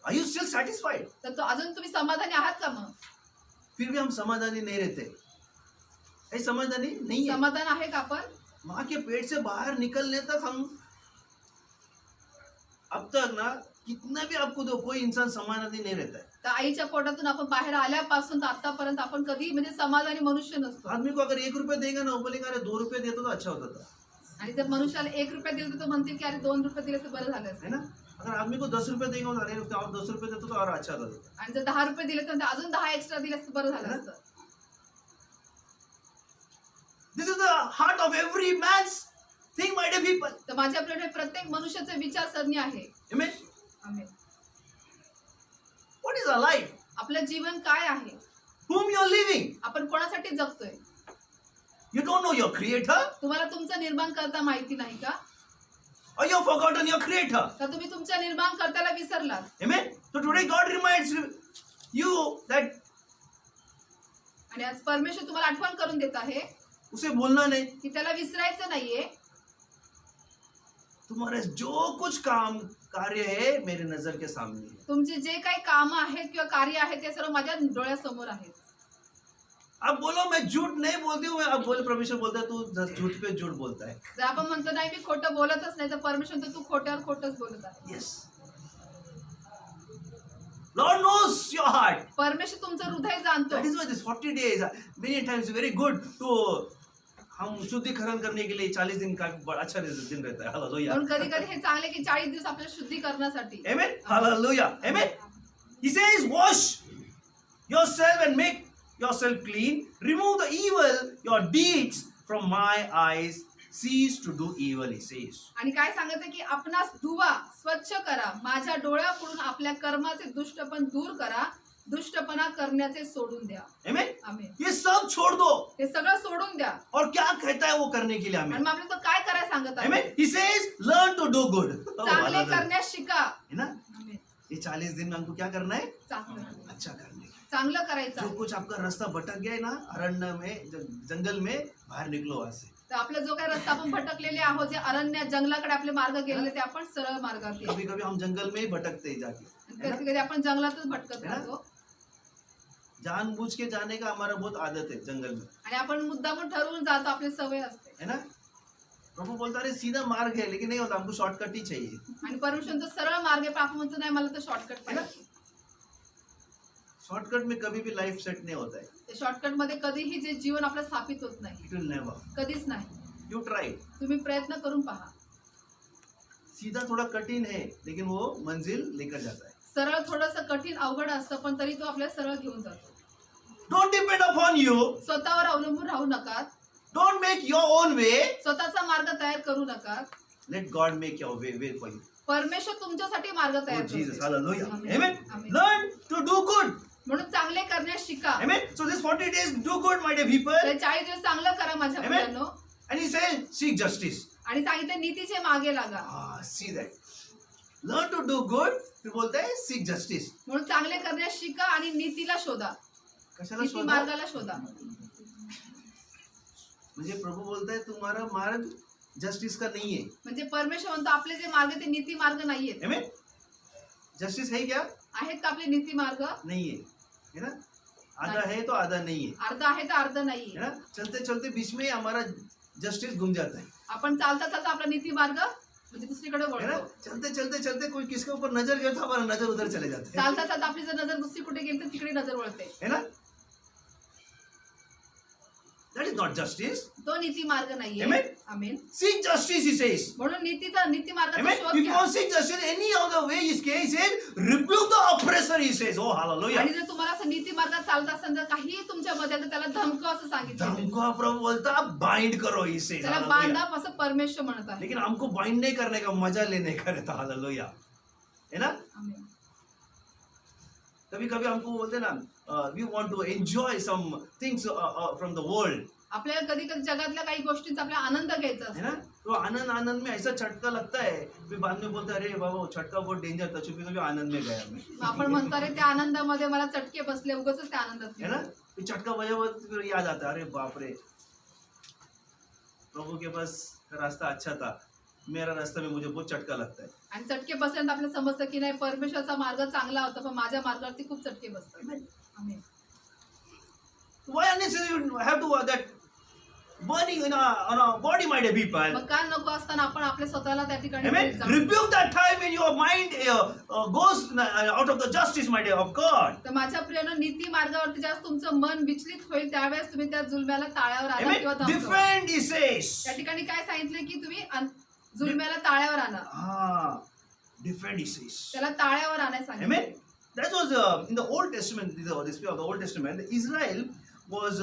Are you still satisfied? तर तो अजून तुम्ही समाधानी आहात का? मग फिर भी हम समाधानी नहीं रहते. ऐसे समाधानी नहीं है. समाधान आहे का आपण? माँ के पेट से बाहर निकलने तक हम अब तक ना कितना भी आपको दो कोई इंसान समाधानी नहीं रहता है. तर आईच्या पोटातून आपण बाहेर आल्यापासून तर आतापर्यंत आपण कधी म्हणजे समाधानी मनुष्य नसतो. आदमी को अगर 1 रुपया देगा ना वो बोलेगा अरे 2 रुपये देता तो अच्छा होता था. आणि जर मनुष्याला 1 रुपया दिला तर तो म्हणतील की अरे 2 रुपये दिले तर बरं झालं है असतं. ना. अगर आदमी को 10 रुपये देगा अरे और 10 रुपये देता तो और अच्छा होता था. आणि जर 10 रुपये दिले तर अजून 10 एक्स्ट्रा दिले तर बरं झालं असतं. This is the heart of every man's thing, my dear people. तर माझ्याकडे प्रत्येक मनुष्याचे विचारसरणी आहे. Amen. Amen. What is our life? आपलं जीवन काय आहे? Whom you are living? आपण कोणासाठी जगतोय? You don't know your creator? तुम्हाला तुमचं निर्माण करता माहिती नाही का? Or you have forgotten your creator? का तुम्ही तुमच्या निर्माण करताला विसरलात? Amen. So today God reminds you that आणि आज परमेश्वर तुम्हाला आठवण करून देत आहे उसे बोलना नहीं. की त्याला विसरायचं नाहीये. तुम्हारे जो कुछ काम कार्य है मेरे नजर के सामने है. तुमचे जे काही काम आहेत किंवा कार्य आहेत ते सर्व माझ्या डोळ्यासमोर आहेत. अब बोलो मैं झूठ नहीं बोलती हूँ. अब बोले परमेश्वर बोलता है तू झूठ पे झूठ बोलता है. जर आपण म्हणतो नाही मी खोटं बोलतच नाही तर परमेश्वर म्हणतो तू खोट्यावर खोटंच बोलत आहे. Yes. Lord knows your heart. परमेश्वर तुमचं हृदय जाणतो. That is why this 40 days many times very good to हम शुद्धिकरण करने के लिए 40 दिन का बड़ा अच्छा दिन रहता है. Hallelujah. म्हणून कधी कधी हे चांगले की 40 दिवस आपल्या शुद्धीकरणासाठी. Amen. Hallelujah. Amen. He says wash yourself and make yourself clean. Remove the evil, your deeds from my eyes. Cease to do evil, he says. आणि काय सांगते की आपणास धुवा, स्वच्छ करा, माझ्या डोळ्यापुढून आपल्या कर्माचे दुष्टपण दूर करा, दुष्टपणा करण्याचे सोडून द्या. Amen? आमेन. ये सब छोड़ दो. हे सगळं सोडून द्या. और क्या कहता है वो करने के लिए आणि हमें? मग आपल्याला तो काय करायला सांगत आहे? Amen? He says, learn to do good. चांगले करण्यास शिका. है ना? आमेन. ये 40 दिन में हमको क्या करना है? चांगलं अच्छा करने के लिए. चांगलं करायचं जो आहे. कुछ आपका रास्ता भटक गया है ना, अरण्य में, जंगल में, बाहर निकलो वहां से. तर आपला जो काही रस्ता आपण भटकलेले आहोत, जे अरण्यात जंगलाकडे आपले मार्ग गेलेले ते आपण सरळ मार्गावर येऊ. कभी कभी हम जंगल में ही भटकते हैं जाके, है ना? कधी कधी आपण जंगलातच भटकत है ना? राहतो जानबूझ के जाने का हमारा बहुत आदत है जंगल में, आणि आपण मुद्दामून ठरवून जातो, आपली सवय असते. है ना? प्रभु बोलता है सीधा मार्ग है, लेकिन नहीं होता, हमको शॉर्टकट ही चाहिए. आणि परमेश्वर सरळ मार्ग आहे, पण आपण म्हणतो नाही मला तर शॉर्टकट पाहिजे. शॉर्टकट में कभी भी लाइफ सेट नहीं होता है. ते शॉर्टकट मध्ये कधीही जे जीवन आपलं स्थापित होत नाही, इट विल नेवर. कधीच नाही. You try. तुम्ही प्रयत्न करून पहा. सीधा थोड़ा कठिन है, लेकिन वो मंजिल लेकर जाता है. सरळ थोडंसं कठीण अवघड असतं, पण तरी तो आपल्याला सरळ घेऊन जातो. Don't depend upon you. स्वतःवर अवलंबून राहू नका. Don't make your own way. स्वतःचा मार्ग तयार करू नका. Let God make your way for you. परमेश्वर तुमच्यासाठी मार्ग तयार Oh Jesus, करतो. hallelujah. Amen. Amen. Amen. Learn to do good. म्हणून चांगले करण्यास शिका. Amen. So this 40 days, do good, my dear people. ते 40 दिवस चांगलं करा माझ्या Amen. मुलांनो. And he says, seek justice. आणि सांगितले नीतीचे मागे लागा. See that. Learn to do good. फिर बोलता है seek justice. म्हणून चांगले करण्यास शिका आणि नीतीला शोधा, कशाला नीती शोधा? मार्गाला शोधा. म्हणजे प्रभू बोलता है तुम्हारा मार्ग जस्टिस का नहीं है. म्हणजे परमेश्वर म्हणतो आपले जे मार्ग ते नीती मार्ग नाहीयेत. Amen. जस्टिस है क्या? आहेत का आपले नीती मार्ग? नहीं है. है ना? आधा है तो आधा नहीं है. अर्ध आहे तर अर्ध है नाहीये. ना? चलते चलते बीच में हमारा जस्टिस गुम जाता है. आपण चालता चालता आपला नीती मार्ग म्हणजे दुसरीकडे है ना? वळतो. चलते चलते चलते कोई किसके ऊपर नजर गया तो हमारा नजर उधर चले जाते हैं. चालता चालता आपली जर नजर दुसरी कुठे गेली तर तिकडे नजर वळते. है ना? That is not justice. तो नीती मार्ग नाहीये. Amen. Amen. Seek justice, he says. म्हणून नीती मार्गाचा Amen. शोध If you घ्या. want to seek justice any other way, he says, rebuke the oppressor, he says. Oh, hallelujah. आणि जर तुम्हाला असं नीती मार्गात चालत असेल जर काही तुमच्यामध्ये तर त्याला धमका असं सांगितलं. धमका प्रभु बोलता बाइंड करो, he says. त्याला Hallelujah. बांधा असं परमेश्वर म्हणत आहे. लेकिन हमको बाइंड नहीं करने का, मजा लेने का रहता. हालेलुया. है ना? आमेन. कभी कभी हमको बोलते ना, we want to enjoy some things from the world. आपल्याला कधी कधी जगातल्या काही गोष्टींचा आपल्याला आनंद घ्यायचा है असतो. ना? तो आनंद में ऐसा झटका लगता है, फिर बाद में बोलते अरे बाबा वो झटका बहुत डेंजर था, चुपी कभी आनंद में गया मैं. मग आपण म्हणतो अरे त्या आनंदामध्ये मला चटके बसले, उगाच त्या आनंदात है ना? फिर झटका बजा फिर याद आता है, अरे बाप रे, प्रभु के पास का रास्ता अच्छा था, मेरा रास्ता में मुझे बहुत झटका लगता है. आणि चटके बसल्यानंतर आपल्याला समजतं की नाही परमेश्वरचा मार्ग चांगला होता, पण माझ्या मार्गावरती खूप चटके बसतात. आमेन. Why unnecessary you have to that burning on a body, my dear people? मग का नको असताना आपण आपल्या स्वतःला त्या ठिकाणी Amen. जाऊ. Rebuke that time when your mind goes out of the justice, my dear, of God. तर माझ्या प्रियानं नीती मार्गावरती ज्यावेळेस तुमचं मन विचलित होईल त्यावेळेस तुम्ही त्या जुलम्याला ताळ्यावर आणा Amen. किंवा धमकावा. Defend, he says. त्या ठिकाणी काय सांगितले की तुम्ही जुलम्याला ताळ्यावर आणा, Defend, he says. त्याला ताळ्यावर आणायला सांगितलं. Amen. That was in the Old Testament, the spirit of the Old Testament. Israel was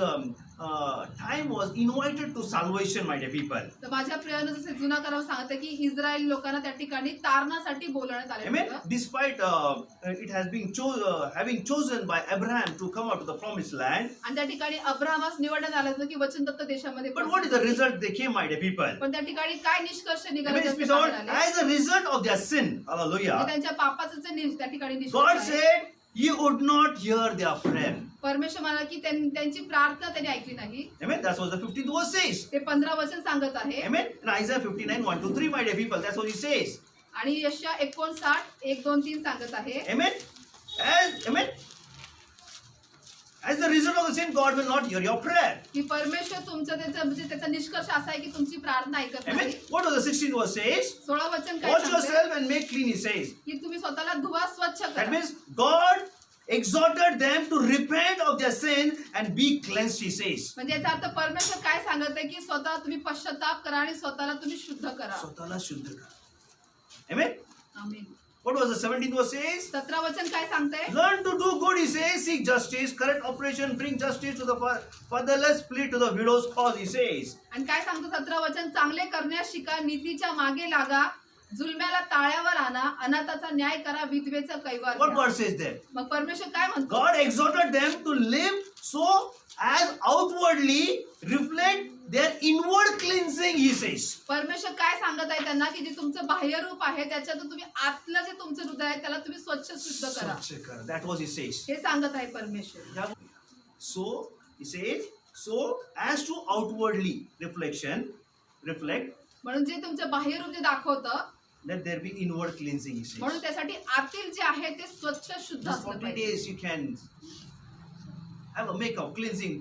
time was invited to salvation, my dear people. तर माझ्या प्रियानं जसे जुना करावं सांगते की इस्रायल लोकांना त्या ठिकाणी तारणासाठी बोलवण्यात आले Amen. होतं. Despite it has been having chosen by Abraham to come out to the promised land, आणि त्या ठिकाणी अब्राहमास निवडण्यात आलं होतं की वचनदत्त देशामध्ये but what is the result? They came, my dear people. पण त्या ठिकाणी काय निष्कर्ष निघाले Amen. त्याचे It's all बाहेर आले. as a result of their sin. म्हणजे Hallelujah. त्यांच्या पापाचं जे त्या ठिकाणी God निष्कर्ष आहे. said, "You would not hear their prayer." परमेश्वर म्हणाला की त्यांची प्रार्थना त्यांनी ऐकली नाही. Amen. That's what the 15th verse says. ते 15 वचन सांगत आहे. Amen. In Isaiah 59, 1 to 3, my dear people, that's what he says. आणि यशया 59 1 2 3 सांगत आहे. Amen. Amen. As the result of the sin, God will not hear your prayer. की परमेश्वर तुमचं म्हणजे त्याचा निष्कर्ष असा आहे की तुमची प्रार्थना ऐकत Amen. नाही. What does the 16th verse says? 16 वचन काय Wash सांगते yourself and make clean, he says. की तुम्ही स्वतःला धुवा, स्वच्छ That करा. means God exhorted them to repent of their sin and be cleansed, he says. म्हणजे याचा अर्थ परमेश्वर काय सांगत आहे की स्वतः तुम्ही पश्चाताप करा आणि स्वतःला तुम्ही शुद्ध करा. स्वतःला शुद्ध करा. Amen. Amen. What was the 17th verse says? 17 वचन काय सांगतंय? Learn to do good, he says. Seek justice, correct oppression, bring justice to the fatherless, plead to the widow's cause, he says. आणि काय सांगतो 17 वचन? चांगले करण्यास शिका, नीतीच्या मागे लागा, जुलम्याला ताळ्यावर आणा, अनाथाचा न्याय करा, विधवेचा कैवार What घ्या. God says there? मग परमेश्वर काय म्हणतो? God exhorted them to live so as outwardly reflect their inward cleansing, he says. परमेश्वर काय सांगत आहे त्यांना की जे तुमचं बाह्य रूप आहे त्याच्यातून तुम्ही आतलं जे तुमचं हृदय आहे त्याला तुम्ही स्वच्छ शुद्ध करा. That was he says. हे सांगत आहे परमेश्वर. So he says, so as to outwardly reflect, म्हणून जे तुमचं बाह्य रूप जे दाखवतं let there be inward cleansing, he says. म्हणून त्यासाठी आतील जे आहे ते स्वच्छ शुद्ध This असलं 40 पाहिजे. days you can have a makeup cleansing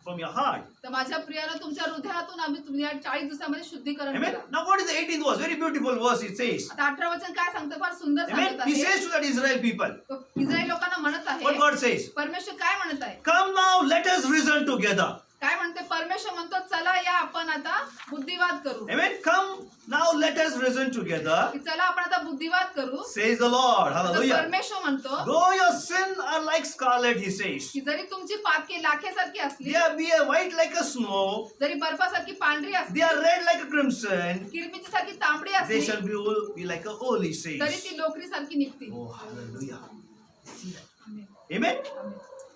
from your heart. तर माझ्या प्रियाला तुमच्या हृदयातून आम्ही तुम्ही या 40 दिवसामध्ये शुद्धीकरण Amen. करा. Now what is the 18th verse? Very beautiful verse it says. आता 18 वचन काय सांगतं? फार सुंदर Amen. सांगत He आहे. says to that Israel people, तो इस्रायल लोकांना म्हणत what आहे, God says, परमेश्वर काय म्हणत आहे? come now, let us reason together. काय म्हणते? परमेश्वर म्हणतो चला या आपण आता बुद्धिवाद करू. Amen. Come now, let us reason together, की चला आपण आता बुद्धिवाद करू. says the Lord. तर Hallelujah. परमेश्वर म्हणतो Though your sins are like scarlet, he says, की जरी तुमची पातकी लाखेसारखी असली, they are white like a snow, जरी बर्फासारखी पांढरी they असली, are red like a crimson, किरमिची सारखी तांबडी they असली, shall be like a wool, he तरी says. ती लोकरी सारखी निघते. Oh, hallelujah. See that? Amen.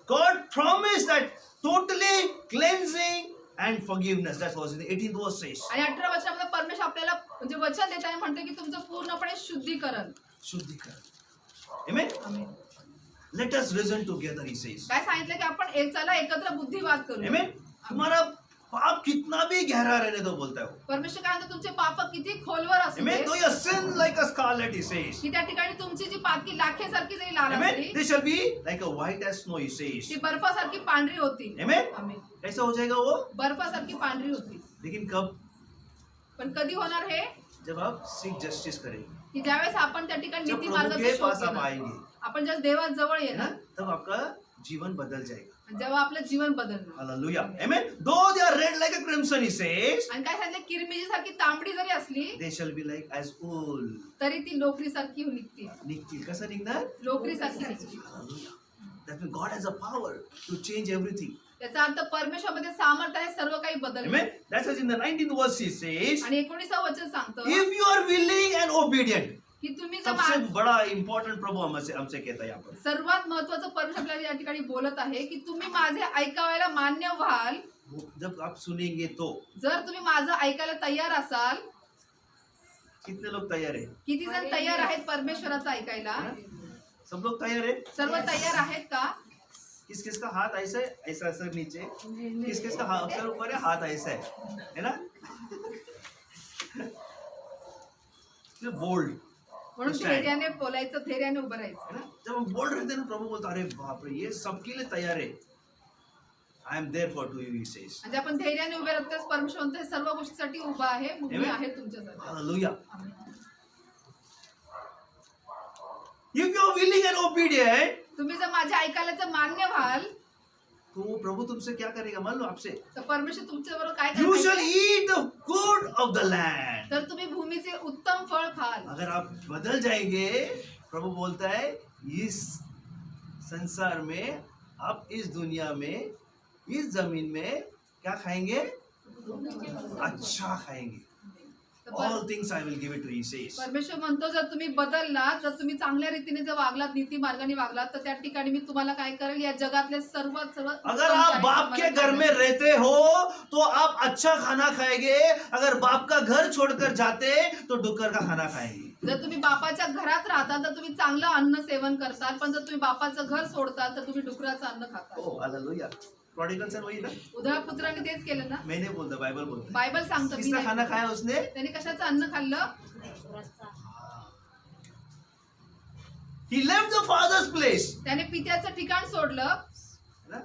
God promised that totally cleansing and forgiveness. That was in the 18th verse says. आणि 18 वचनामध्ये परमेश्वर आपल्याला म्हणजे वचन देत आहे, म्हणते की तुमचं पूर्णपणे शुद्धीकरण. Shuddhikaran. Amen. Amen. Let us reason together, he says. काय सांगितलं की आपण चला एकत्र बुद्धिवाद करू. Amen. तुम्हारा पाप कितना भी गहरा रहने दो बोलता है वो. परमेश्वर काय म्हणतो? तुमचे पाप किती खोलवर असू Amen. They, Though your sin like a scarlet, he says. की त्या ठिकाणी तुमची जी पातकी लाखेसारखी जरी लाल Amen. असली, They shall be like a white as snow, he says. ती बर्फासारखी पांढरी होती. Amen. आमेन. कैसा हो जाएगा वो? बर्फासारखी पांढरी होती. लेकिन कब? पण कधी होणार हे? जब आप सीक जस्टिस करेंगे, की ज्यावेळेस आपण त्या ठिकाणी जब नीती प्रभु के मार्गाचा शोध पास आप घेणार, आएंगे, आपण जेव्हा देवाजवळ है ना, येणार, तब आपका जीवन बदल जाएगा. जेव्हा आपलं जीवन बदलणार. Hallelujah. Amen. Though they are red like a crimson, he says, आणि काय सांगितलं? किरमिजी सारखी तांबडी जरी असली they shall be like as wool. तरी ती लोकरी सारखी निघते. निघतील. कसं निघणार? लोकरी सारखी निघते. Hallelujah. That means God has a power to change everything. त्याचा अर्थ परमेश्वरामध्ये सामर्थ्य आहे सर्व काही बदल. Amen. That's why in the 19th verse he says, आणि 19 वचन सांगतो if you are willing and obedient. की तुम्ही जर सबसे बड़ा important प्रभु हमसे कहता है यहाँ पर. सर्वात महत्वाचं परमेश्वर आपल्याला या ठिकाणी बोलत आहे की तुम्ही माझे ऐकायला मान्य व्हाल, जब आप सुनेंगे तो. जर तुम्ही माझं ऐकायला तयार असाल. कितने लोग तैयार है? किती जण तयार आहेत परमेश्वराचं ऐकायला? सब लोग तैयार है? सर्व तयार आहेत का? किस किस का हाथ ऐसा है, ऐसा ऐसा नीचे, किस किस का हाथ सर ऊपर है, हाथ ऐसा है ना? बोल्ड म्हणून धैर्याने बोलायचं, धैर्याने उभं राहायचं. है ना? जब हम बोल्ड रहते हैं ना, प्रभु बोलता अरे बाप रे, ये सबके लिए तैयार है. I am there for you, he says. म्हणजे आपण धैर्याने उभे राहतो, परमेश्वर म्हणतो हे सर्व गोष्टीसाठी उभा आहे, मी Amen. आहे तुमच्यासाठी. Hallelujah. Amen. If you are willing and obedient, तुम्ही जर माझ्या ऐकायला मान्य व्हाल तो वो प्रभु तुमसे क्या करेगा मालूम आपसे? तर परमेश्वर तुमच्या बरोबर काय You shall करणार? eat the good of the land. तर तुम्ही भूमीचे उत्तम फळ खाल. अगर आप बदल जाएंगे, प्रभु बोलता है इस संसार में, आप इस दुनिया में, इस जमीन में क्या खाएंगे? अच्छा खाएंगे. तर All things I will give it to you, he says. परमेश्वर म्हणतो जर तुम्ही बदललात, जर तुम्ही चांगल्या रीतीने जर वागलात, नीती मार्गाने वागलात, तर त्या ठिकाणी मी तुम्हाला काय करेल? या जगातले सर्व अगर उत्तम आप काही बाप के तुम्हाला घर में करेल. रहते हो तो आप अच्छा खाना खाएंगे. अगर बाप का घर छोड़कर जाते तो डुक्कर का खाना खाएंगे. जर तुम्ही बापाच्या घरात राहता तर तुम्ही चांगलं अन्न सेवन करताल, पण जर तुम्ही बापाचं घर सोडताल तर तुम्ही डुकराचं अन्न खाताल. ओ हालेलुया. प्रॉडिगल सन वही ना, उदाहरण पुत्राने तेच केलं ना. मैंने बोलता, बाइबल बोलता. बायबल सांगतं मी किसका नाही. खाना खाया उसने? त्याने कशाचं अन्न खाल्लं? He left the father's place. त्याने पित्याचं ठिकाण सोडलं. ना?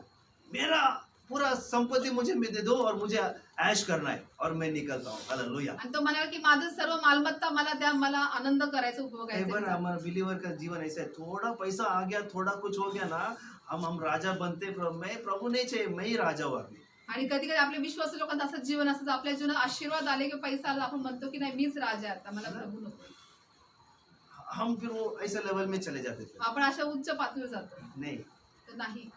मेरा पूरा संपत्ती मुझे दे दो और मुझे ऐश करना है और मैं निकलता हूँ. हालेलुया. आणि तो म्हणाला की माझं सर्व मालमत्ता मला द्या, मला आनंद करायचं, कई उपभोगायचं. बार हमारा बिलीवर का जीवन ऐसा है, थोड़ा पैसा आ गया, थोड़ा कुछ हो गया ना, हम राजा बनते. मैं प्रभु नहीं चाहिए, मैं ही राजा हूँ अभी. आणि कधी कधी आपले विश्वास लोकांचं असं जीवन असतं, आपल्या जीवनात आशीर्वाद आले की पैसा आला, आपण म्हणतो की नाही मीच राजा आहे आता, मला प्रभू नको. हम फिर वो ऐसे लेवल में चले जाते थे। आपण अशा उच्च पातळीवर जातो नहीं, तर नाही.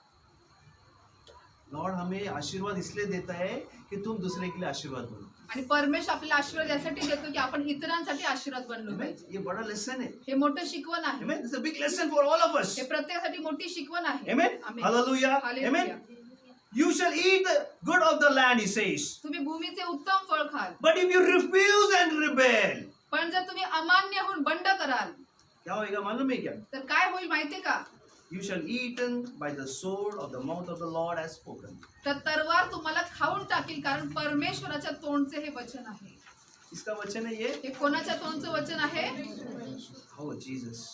लॉर्ड हमें आशीर्वाद इसलिए देता है कि तुम दूसरे के लिए आशीर्वाद बनो। आणि परमेश्वर आपल्याला आशीर्वाद यासाठी देतो की आपण इतरांसाठी आशीर्वाद बनलो पाहिजे. ये बड़ा लेसन है। हे मोठं शिकवण आहे. Amen. It's a big lesson for all of us. हे प्रत्येकासाठी मोठी शिकवण आहे. Amen. Amen. Hallelujah. Hallelujah. Amen. You shall eat the good of the land, he says. तुम्ही भूमीचे उत्तम फळ खाल. But if you refuse and rebel, पण जर तुम्ही अमान्य होऊन बंड कराल क्या होएगा मालूम है क्या? तर काय होईल माहितीये का? You shall eaten by the sword of the mouth of the Lord has spoken. तर तरवार तुम्हाला खाऊन टाकील, कारण परमेश्वराच्या तोंडचे हे वचन आहे. इसका वचन है ये? हे कोणाच्या तोंडचं वचन आहे? Oh, Jesus.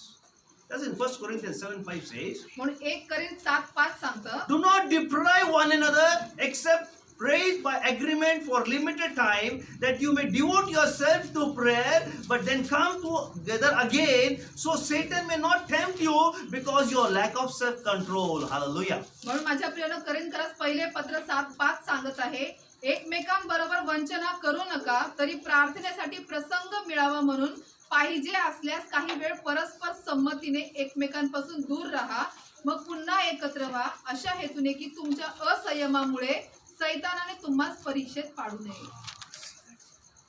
That's in 1 Corinthians 7:5 says, म्हणून 1 Corinथ 7:5 सांगतं, do not deprive one another except praise by agreement for limited time, that you may devote yourself to prayer, but then come together again, so Satan may not tempt you because your lack of self-control. Hallelujah. म्हणून माझ्या प्रियानं करिंथकरास पहिले पत्र 7:5 सांगत आहे, एकमेकांबरोबर वंचना करू नका, तरी प्रार्थनेसाठी प्रसंग मिळावा म्हणून पाहिजे असल्यास काही वेळ परस्पर संमतीने एकमेकांपासून दूर राहा, मग पुन्हा एकत्र व्हा, अशा हेतूने की तुमच्या असंयमामुळे सैतानाने तुम्हाला परीक्षेत पाडू नये.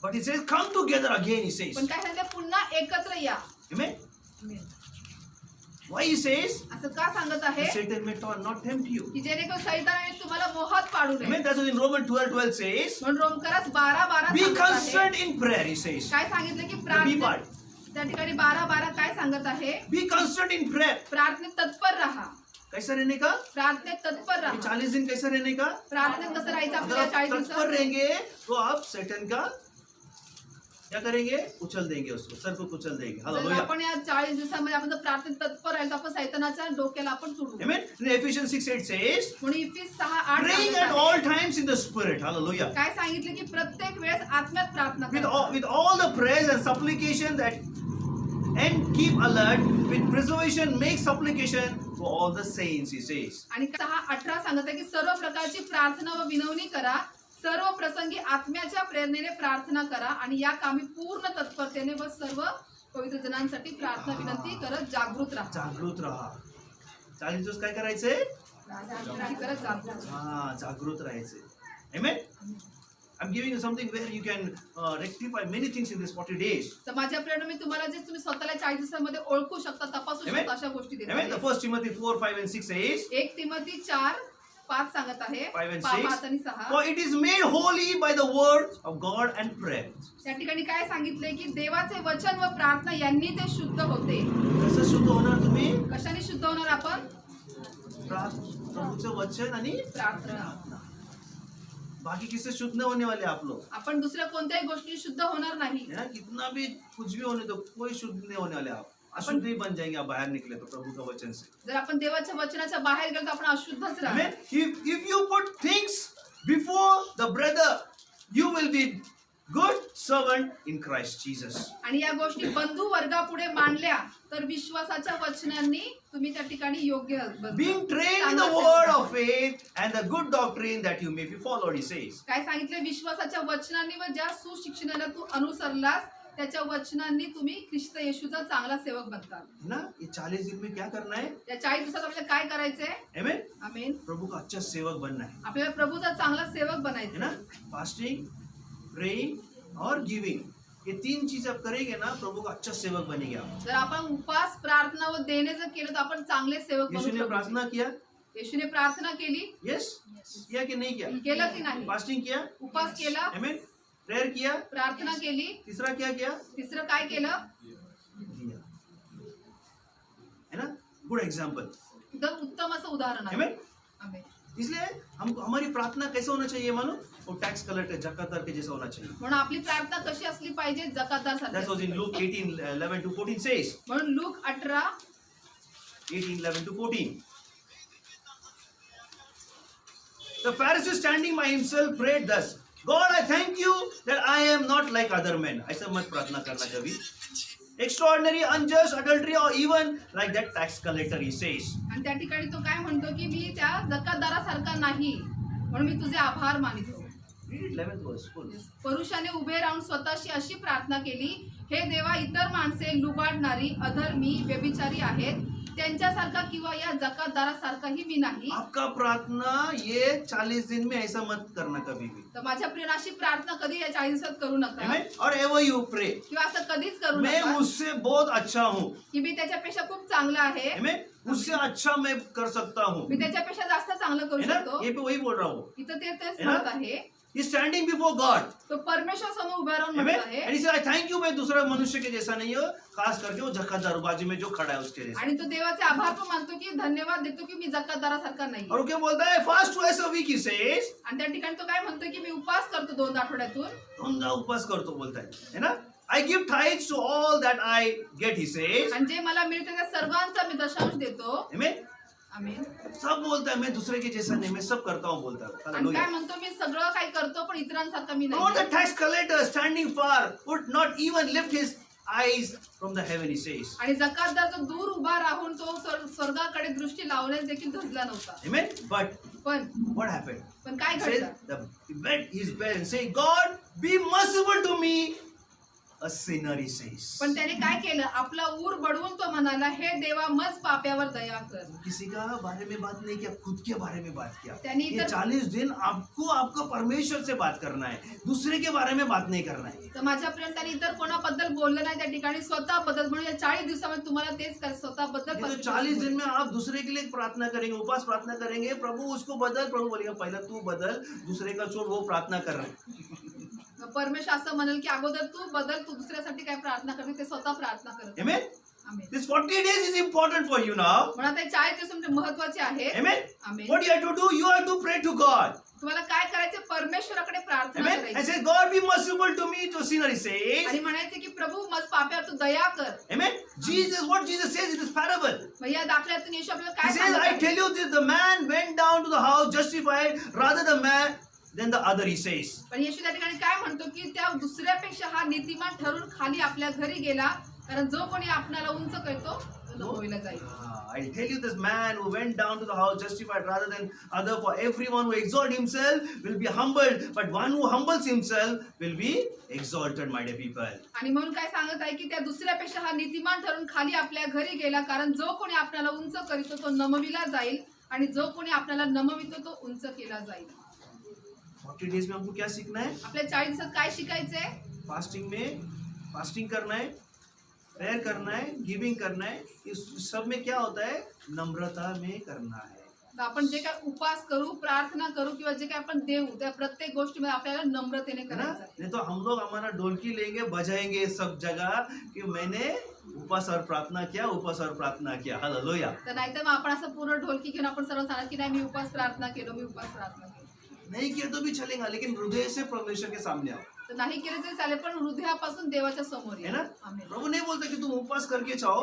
But he says, come together again, he says. पण काय सांगते? पुन्हा एकत्र या. Amen. Why he says? असं का सांगत आहे? Satan may not tempt you. की जेणेकरून सैतानाने तुम्हाला मोहात पाडू नये. Amen. That's what in Romans 12:12 says. म्हणून रोमकरास 12:12 Be सांगत आहे. concerned in prayer, he says. काय सांगितलं की The B प्रार्थना part. त्या ठिकाणी 12:12 काय सांगत आहे? Be concerned in prayer. प्रार्थनेत तत्पर राहा. कैसा रहने का? प्रार्थनेत तत्पर ये राहा. 40 दिन कैसा रहने का? प्रार्थनेत कसं राहायचं अगर आपल्याला आप 40 तत्पर दिवसात? रहेंगे तो आप सैतान का क्या करेंगे? कुचल देंगे उसको, सर को कुचल देंगे. जर हालेलुया. आपण या 40 दिवसामध्ये आपण जर प्रार्थनेत तत्पर राहील तर आपण सैतानाच्या डोक्याला आपण Tudu. Amen. In Ephesians 6:8 says, म्हणून इफिस 6:8 praying सांगत at आहे. all times in the spirit. Hallelujah. काय सांगितलं की प्रत्येक वेळेस आत्म्यात प्रार्थना With करा. all the prayers and supplication that and keep alert with preservation make supplication for all the saints, he says. आणि 6:18 सांगत आहे की सर्व प्रकारची प्रार्थना व विनवणी करा, सर्व प्रसंगी आत्म्याच्या प्रेरणेने प्रार्थना करा, आणि या कामी पूर्ण तत्परतेने व सर्व पवित्र जनांसाठी प्रार्थना विनंती करत जागृत राहा. जागृत राहा. 40 दिवस काय करायचंय? करत जागृत राहा. हा, जागृत राहायचे. Amen. I'm giving you something where you can rectify many things in these 40 days. तर माझ्या प्रेरणा मी तुम्हाला जे तुम्ही स्वतःला 40 दिवसामध्ये ओळखू शकता, तपासू Amen. शकता, अशा गोष्टी देत Amen. The आहे. 1 Timothy 4:5-6 says, 1 तिमोथी 4:5 सांगत आहे. 5 and 5 6. आणि 6. For it is made holy by the word of God and prayer. त्या ठिकाणी काय सांगितलंय की देवाचे वचन व प्रार्थना यांनी ते शुद्ध होते. कसं शुद्ध होणार तुम्ही? कशाने शुद्ध होणार आपण? प्रभूचं वचन आणि प्रार्थना. बाकी किससे शुद्ध नहीं होने वाले आप लोग. आपण दुसऱ्या कोणत्याही गोष्टी शुद्ध होणार नाही. है ना? कितना भी कुछ भी होने दो, कोई शुद्ध नहीं होने वाले आप. अशुद्ध ही बन जाएंगे आप बाहर निकले तो प्रभु का वचन से. जर आपण देवाच्या वचनाच्या बाहेर गेलो तर आपण अशुद्धच राहू. Amen. If you put things before the brother, you will be good servant in Christ Jesus. आणि या गोष्टी बंधू वर्गापुढे मांडल्या तर विश्वासाच्या वचनांनी तुम्ही त्या ठिकाणी योग्य बनता. Being trained in the word of faith and the good doctrine that you may be followed, he says. काय सांगितलं? विश्वासाच्या वचनांनी व ज्या सुशिक्षणाला तू अनुसरलास त्याच्या वचनांनी तुम्ही ख्रिस्त येशूचा चांगला सेवक बनता. ना ये 40 दिन में क्या करना है? या 40 दिवसात आपल्याला काय करायचंय? Amen. आमेन. प्रभु का अच्छा सेवक बनना है. आपल्याला प्रभूचा चांगला सेवक है बनायचं. ना? फास्टिंग, प्रेइंग और गिविंग, ये 3 चीज आप करेंगे ना, प्रभु का अच्छा सेवक बनेंगे आप. जर आपण उपास, प्रार्थना व देणे जर केलं तर आपण चांगले सेवक यीशु ने बनू. प्रार्थना किया? येशूने प्रार्थना केली, यस. किया कि नहीं किया? केलं की नाही? फास्टिंग किया? उपास केला, Amen. Prayer KIA? प्रार्थना केली, तीसरा क्या किया? तिसरं काय केलं? दिया. है ना? Good example. एकदम उत्तम असं उदाहरण आहे. Amen. आमेन. इसलिए हम हमारी प्रार्थना कैसे होना चाहिए मालूम? वो टैक्स कलेक्टर जकातर के जैसा होना चाहिए. म्हणून आपली प्रार्थना कशी असली पाहिजे? जकातदार That was in सारखी. Luke 18:11-14 says. म्हणून look 18 18:11-14. The Pharisee standing by himself prayed thus, God, I thank you that I am not like other men. ऐसा मत प्रार्थना करना कभी. Extraordinary, unjust, adultery, or even like that tax collector, he says. आणि त्या ठिकाणी तो काय म्हणतो की मी त्या जकातदारासारखा नाही, म्हणून मी तुझे आभार मानितो. Read it 11th verse. Full. पुरुषाने उभे राहून स्वतःशी अशी प्रार्थना केली, हे देवा, इतर माणसे लुबाडणारी, अधर्मी, व्यभिचारी आहेत, त्यांच्यासारखा किंवा या जकातदारासारखाही मी नाही. आपका प्रार्थना ये 40 दिन में ऐसा मत करना कभी भी. तर माझ्या प्रियनाशी प्रार्थना कधी या 40 दिवसात करू नका. Amen? और एवर यू प्रे, किंवा असं कधीच करू मैं नका उससे बहुत अच्छा हूँ. की मी त्याच्यापेक्षा खूप चांगला आहे, Amen? उससे अच्छा मैं कर सकता हूँ. मी त्याच्यापेक्षा जास्त चांगलं करू है ना? शकतो. ये पे वही बोल रहा हूँ. इथं तेच है ना? म्हणत आहे. He's standing before God. तो परमेश्वर समोर उभा राहून Amen? म्हणत आहे. And he said, I thank you, मैं दूसरा मनुष्य के जैसा नहीं हूँ, खास करके वो जकातदार बाजू में जो खड़ा है उसके जैसा. आणि तो देवाचे आभार पण मानतो की धन्यवाद देतो की मी जकातदारासारखा नाही. और वो क्या बोलता है? Fast twice a week, he says. आणि त्या ठिकाणी तो काय म्हणतो की मी उपवास करतो 2 आठवड्यातून. उनका उपवास करतो बोलता है ना? I give tithes to all that I get, he says. आणि जे मला मिळते त्या सर्वांचा मी दशांश देतो. Amen? आमेन. सब बोलता है मैं दूसरे के जैसा नहीं, मैं सब करता हूँ बोलता है. आणि Hallelujah. काय म्हणतो मी सगळं काही करतो पण इतरांसारखा मी Not the नाही. tax collector standing far would not even lift his eyes from the heaven, he says. आणि जकातदार जो दूर उभा राहून तो स्वर्गाकडे दृष्टी लावण्यास देखील धजला नव्हता. Amen? But पण what happened? पण काय He says, घडलं? he bent his bed and said, God, be merciful to me, a sinner, he says. पण त्याने काय केलं? आपला ऊर बडवून तो म्हणाला, हे देवा मज पाप्यावर दया कर. किसी का बारे में बात नहीं किया, खुद के बारे में बात किया. त्याने ये इतर 40 दिन आपको आपका परमेश्वर से बात करना है, दूसरे के बारे में बात नहीं करना है. तर माझ्या प्रिय त्याने इतर कोणाबद्दल बोललं नाही त्या ठिकाणी, स्वतःबद्दल. म्हणून या 40 दिवसामध्ये तुम्हाला तेच कर, स्वतःबद्दल ये तो 40 दिन में आप दूसरे के लिए प्रार्थना करेंगे, उपवास प्रार्थना करेंगे, प्रभु उसको बदल, प्रभु बोलेगा पहले तू बदल, दूसरे का छोड़, वो प्रार्थना कर रहा है. परमेश्वर असं म्हणेल की अगोदर तू बदल, तू दुसऱ्यासाठी काय प्रार्थना करते ते स्वतः प्रार्थना कर. Amen? Amen. This 40 days is important for you now. म्हणून आता 40 दिवस म्हणजे महत्त्वाचे आहे. Amen? Amen. What you have to do? You have to pray to God. तुम्हाला काय करायचं? परमेश्वराकडे प्रार्थना Amen? And करायची say, God be merciful to me, to sinner, he says. आणि म्हणायचं की प्रभू मज पाप्यावर तू दया कर. Amen? Jesus, what Jesus says in this parable. मग या दाखल्यातून येशू आपल्याला He काय says, सांगत I आहे? tell you this, the man went down to the house justified rather the man than the other, he says. पण येशू त्या ठिकाणी काय म्हणतो की त्या दुसऱ्यापेक्षा हा नीतिमान ठरून खाली आपल्या घरी गेला, कारण जो कोणी आपल्याला उंच करतो तो होईला जाईल. I tell you, this man who went down to the house justified rather than other, for everyone who exalts himself will be humbled, but one who humbles himself will be exalted, my dear people. आणि म्हणून काय सांगत आहे की त्या दुसऱ्यापेक्षा हा नीतिमान ठरून खाली आपल्या घरी गेला, कारण जो कोणी आपल्याला उंच करीतो तो नमविला जाईल, आणि जो कोणी आपल्याला नमवितो तो उंच केला जाईल. 40 days में हमको क्या सीखना है? आपल्या 40 दिवसात काय शिकायचंय? फास्टिंग करना है, प्रेयर करना है, गिविंग करना है. इस सब में क्या होता है? नम्रता में करना है. तर आपण जे काय उपवास करू, प्रार्थना करू किंवा जे काय आपण देऊ, त्या प्रत्येक गोष्टीमध्ये आपल्याला नम्रतेने है ना? करायचं आहे. नहीं तो हम लोग हमारा ढोलकी लेंगे, बजाएंगे सब जगह कि मैंने उपवास और प्रार्थना किया, उपवास और प्रार्थना किया. हालेलुया. तर नाहीतर मग आपण असं पूर्ण ढोलकी घेऊन आपण सर्व सांगणार की नाही मी उपवास प्रार्थना केलो, मी उपवास प्रार्थना केलो. नहीं किया तो भी चलेगा, लेकिन हृदय से परमेश्वर के सामने आओ. तर नाही केलं तरी चालेल, पण हृदयापासून देवाच्या समोर है या. ना? आमेन. प्रभु नहीं बोलता कि तुम उपवास करके चाहो,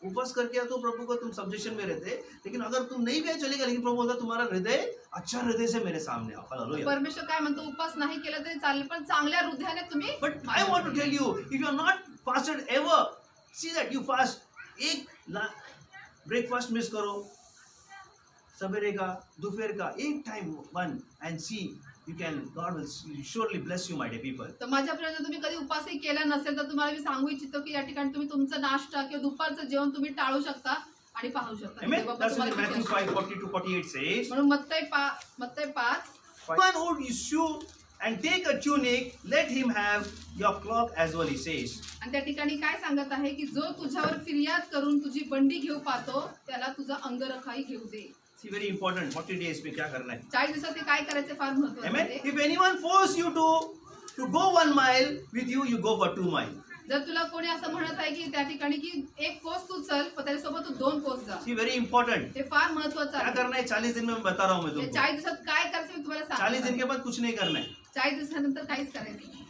उपवास करके आओ तो प्रभु को तुम सब्जेक्शन में रहते, लेकिन अगर तुम नहीं भी आए चलेगा, लेकिन प्रभु बोलता तुम्हारा हृदय अच्छा हृदय से मेरे सामने आओ. हालेलुया. परमेश्वर काय म्हणतो? उपवास नाही केलं तरी चालेल, पण चांगल्या हृदयाने तुम्ही. But I want to tell you, if you are not fasted ever, see that you fast. एक ब्रेकफास्ट मिस करो, सवेरे का, दोपहर का, एक time one, and see you can, God will surely bless you, my dear people. तर माझ्या प्रिय तुम्ही कधी उपवासही केला नसेल तर तुम्हाला मी सांगू इच्छितो की या ठिकाणी तुम्ही तुमचा नाश्ता किंवा दुपारचं जेवण तुम्ही टाळू शकता आणि पाहू शकता. Amen. देवा That's what तुम्हाला Matthew किती 5:40-48 says. म्हणून मत्तई 5 One who is shoe and take a tunic, let him have your cloak as well, he says. आणि त्या ठिकाणी काय सांगत आहे की जो तुझ्यावर फिर्याद करून तुझी बंडी घेऊ पाहतो त्याला तुझा अंगरखाई घेऊ दे. See, very important. 40 days में क्या करना है? 40 दिवसात ते काय करायचे फार महत्त्वाचे Amen. आहे. If anyone force you to go 1 mile with you, you go for 2 miles. जर तुला कोणी असं म्हणत आहे की त्या ठिकाणी की 1 कोस तू चल पण त्याच्यासोबत तू 2 कोस जा, See, very important. हे फार महत्त्वाचं क्या आहे. करना है 40 दिन में मैं बता रहा हूँ मैं हे तुमको. 40 दिवसात काय करायचं मी तुम्हाला 40 दिन सांगते. के बाद कुछ नहीं करना है. 40 दिवसानंतर काहीच करायचं नाही.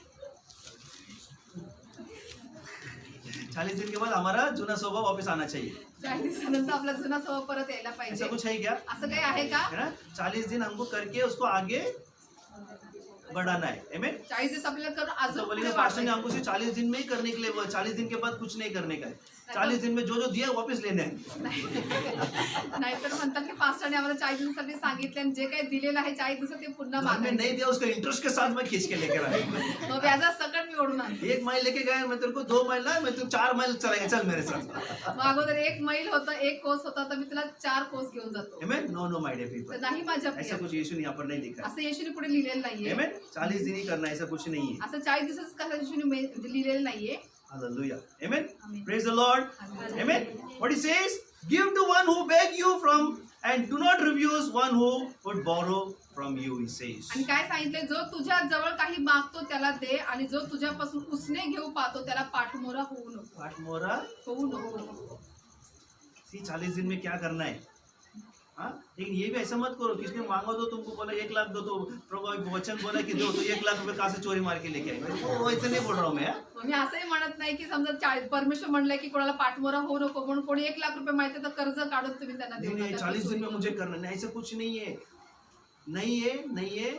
40 दिन के बाद हमारा जुना स्वभाव वापस आना चाहिए. 40 दिवसानंतर आपला जुना स्वभाव परत यायला ऐसा पाहिजे. कुछ है क्या? असं काही आहे का? है ना? 40 दिन हमको करके उसको आगे बढ़ाना है, amen? 40 दिवस आपल्याला करून तो अजून बोलेंगे पुढे पास्टर ने वाढवायचं. हमको सिर्फ 40 दिन में ही करने के लिए, 40 दिन के बाद कुछ नहीं करने का है, 40 दिन में जो जो दिया वापस लेने हैं. नाहीतर म्हणतात की पास्टरने आम्हाला 40 दिवसासाठी सांगितले आणि जे काही दिलेलं आहे 40 दिवसात ते पुन्हा घर में मागायचं. नहीं दिया उसका इंटरेस्ट के साथ मैं खींच के लेकर आया. मग व्याजात सकट मी ओढून आणते. 1 माइल लेके गया मैं तेरे को 2 माइल ना, मैं तू 4 माइल चलेगा, चल मेरे साथ. मग अगोदर 1 मैल होतं, 1 कोस होता, तर मी तुला 4 कोस घेऊन जातो. Amen? No, no, my dear तर people. नाही माझ्या ऐसा प्रिय. कुछ यीशु ने यहाँ पर नहीं लिखा है. असं येशूने पुढे लिहिलेलं नाहीये. Amen? 40 दिन ही करना है, ऐसा कुछ नहीं है. असं 40 दिवसाच कसं येशूने म्हणजे लिहिलेलं नाहीये. Hallelujah. Amen? Amen. Praise the Lord. Amen? What he says, give to one who beg you from, and do not refuse one who would borrow from you, he says. आणि काय सांगितलंय, जो तुझ्या जवळ काही मागतो त्याला दे, आणि जो तुझ्यापासून उसने घेऊ पाहतो त्याला पाठमोरा होऊ नको. पाठ मोरा, होऊ नको. सी 40 दिन में क्या करना है? हाँ, लेकिन ये भी ऐसा मत करो कि इसमें मांगो तो तुमको बोला 1 लाख दो, तो प्रभु एक वचन बोला कि दो, तो 1 लाख रुपए कहाँ से चोरी मार के लेके आए? वो ऐसा नहीं बोल रहा हूँ मैं. हाँ? मग मी असंही म्हणत नाही की समजा 40 परमेश्वर म्हणलंय की कोणाला पाठमोरा होऊ नको म्हणून कोणी 1 लाख रुपये माहिती तर कर्ज काढून तुम्ही त्यांना देऊ नहीं, नका. 40 दिन में मुझे करना नहीं, ऐसा कुछ नहीं है. नहीं है, नहीं है.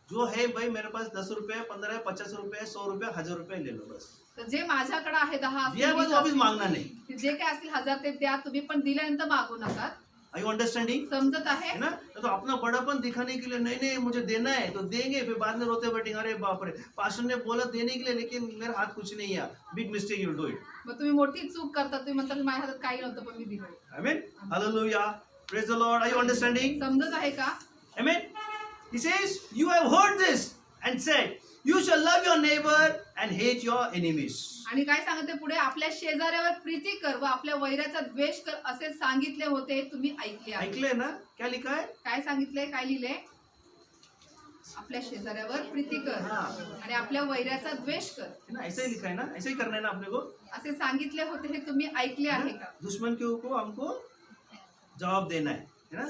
जो है भाई मेरे पास 10 रुपए, 15, 50 रुपए, 100 रुपए, 1000 रुपए ले लो बस. तर जे माझ्याकडे आहे 10 दिया बस वापस मांगना नहीं. जे काय असतील 1000 ते द्या तुम्ही, पण दिल्यानंतर मागू नका. Are you understanding? समजत आहे है ना? तो अपना बड़ापन दिखाने के लिए नहीं नहीं मुझे देना है तो देंगे, फिर बाद में रोते बैठेंगे, अरे बाप रे पास्टर ने बोला देने के लिए लेकिन मेरे हाथ कुछ नहीं है. Big mistake you do it. मग तुम्ही मोठी चूक करता, तुम्ही म्हणता की माझ्या हातात काही नव्हतं पण मी दिलं. Amen. Hallelujah. Praise the Lord. Are you understanding? समजत आहे का? Amen. He says, you have heard this and said, you shall love your neighbor and hate your enemies. आणि काय सांगते पुढे, आपल्या शेजाऱ्यावर प्रीती कर व आपल्या वैराचा द्वेष कर असे सांगितले होते, तुम्ही ऐकले आहे. ऐकले ना? क्या लिखा है? काय सांगितलंय, काय लिहिलंय? आपल्या शेजाऱ्यावर प्रीती कर हाँ. आणि आपल्या वैराचा द्वेष कर है ना? ऐसा ही लिखा है ना? ऐसा ही करना है ना अपने को? असे सांगितले होते, हे तुम्ही ऐकले आहे का? दुश्मन के ऊपर हमको जवाब देना है ना?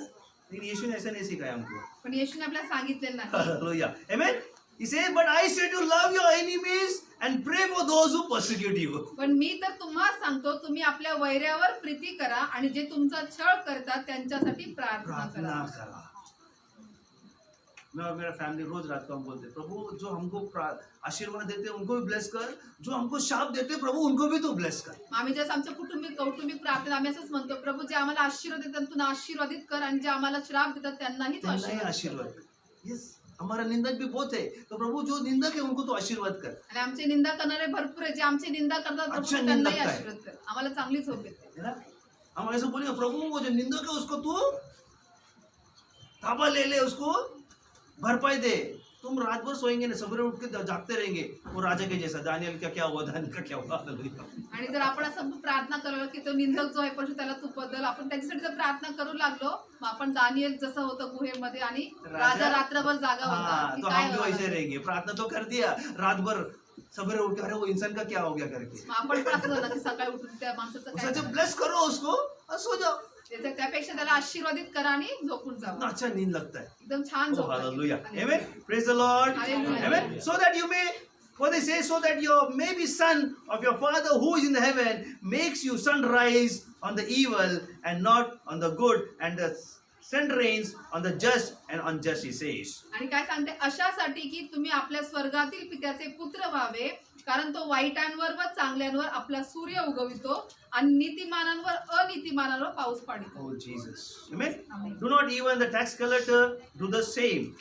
लेकिन यीशु ने ऐसा नहीं सिखाया हमको. पण येशूने आपल्याला सांगितलेलं नाही. Hallelujah. Amen. He says, but I say to love your enemies and pray for those who persecute you. पण मी तर तुम्हाला सांगतो, तुम्ही आपल्या वैऱ्यावर प्रीती करा आणि जे तुमचा छळ करतात त्यांच्यासाठी प्रार्थना प्रार्थना करा. करा. मैं और मेरा फैमिली रोज रात को हम बोलते, प्रभु जो हमको आशीर्वाद देते उनको भी ब्लेस कर, जो हमको शाप देते प्रभु उनको भी तो ब्लेस कर. आम्ही जसं आमच्या कौटुंबिक प्रार्थना आम्ही असंच म्हणतो, प्रभू जे आम्हाला आशीर्वाद देतात त्यांना आशीर्वादित कर आणि जे आम्हाला श्राप देतात त्यांनाही तो त्यांनाही आशीर्वाद आशीर्वाद कर. कर. यस, हमारा निंदक भी बहुत है, तो प्रभु जो निंदक है उनको तो आशीर्वाद कर. आणि आमचे निंदा करणारे भरपूर आहे, जे आमची निंदा करतात प्रभू अच्छा त्यांनाही निंदक आहे. आशीर्वाद कर. आम्हाला चांगली झोप येते. है ना? हम ऐसे बोलेंगे प्रभु वो जो निंदक है उसको तू ताबा ले ले, उसको भरपाई दे. तुम रात भर सोएंगे ना, सवेरे उठ के जागते रहेंगे वो राजा के जैसा. दानियल का क्या हुआ, दानियल का क्या हुआ. आणि जर आपण असं प्रार्थना करू की तो निंदक जो आहे परशु त्याला तू बदल, आपण त्याच्यासाठी जर प्रार्थना करू लागलो, मग आपण दानियल जसं होतं गुहेमध्ये आणि राजा रात्रभर जागा होता, हाँ, की तो काय हम भी वैसे होणार? रहेंगे. प्रार्थना तो कर दिया, रात भर सवेरे उठ के अरे वो इंसान का क्या हो गया करके मग आपण पण असं झालं की सकाळी उठून त्या माणसाचं काय उससे झालं? ब्लेस करो उसको और सो जाओ. त्यापेक्षा त्याला आशीर्वादित करा आणि झोपून जावं. कितना अच्छा नींद लगता है. एकदम छान Oh, झोप लागेल. hallelujah. आणि- Amen. Praise the Lord. Hallelujah. Amen. So that you may, what they say, so that your maybe son of your Father who is in heaven makes you sunrise on the evil and not on the good, and the sun rains on the just and unjust, he says. आणि काय सांगते, अशासाठी की तुम्ही आपल्या स्वर्गातील पित्याचे पुत्र व्हावे, कारण तो वाईटांवर व चांगल्यांवर आपला सूर्य उगवितो आणि नीतिमानांवर अनीतिमानांवर पाऊस पाडितो. Oh, Jesus. Amen. Amen. Do not even the tax collector do the same.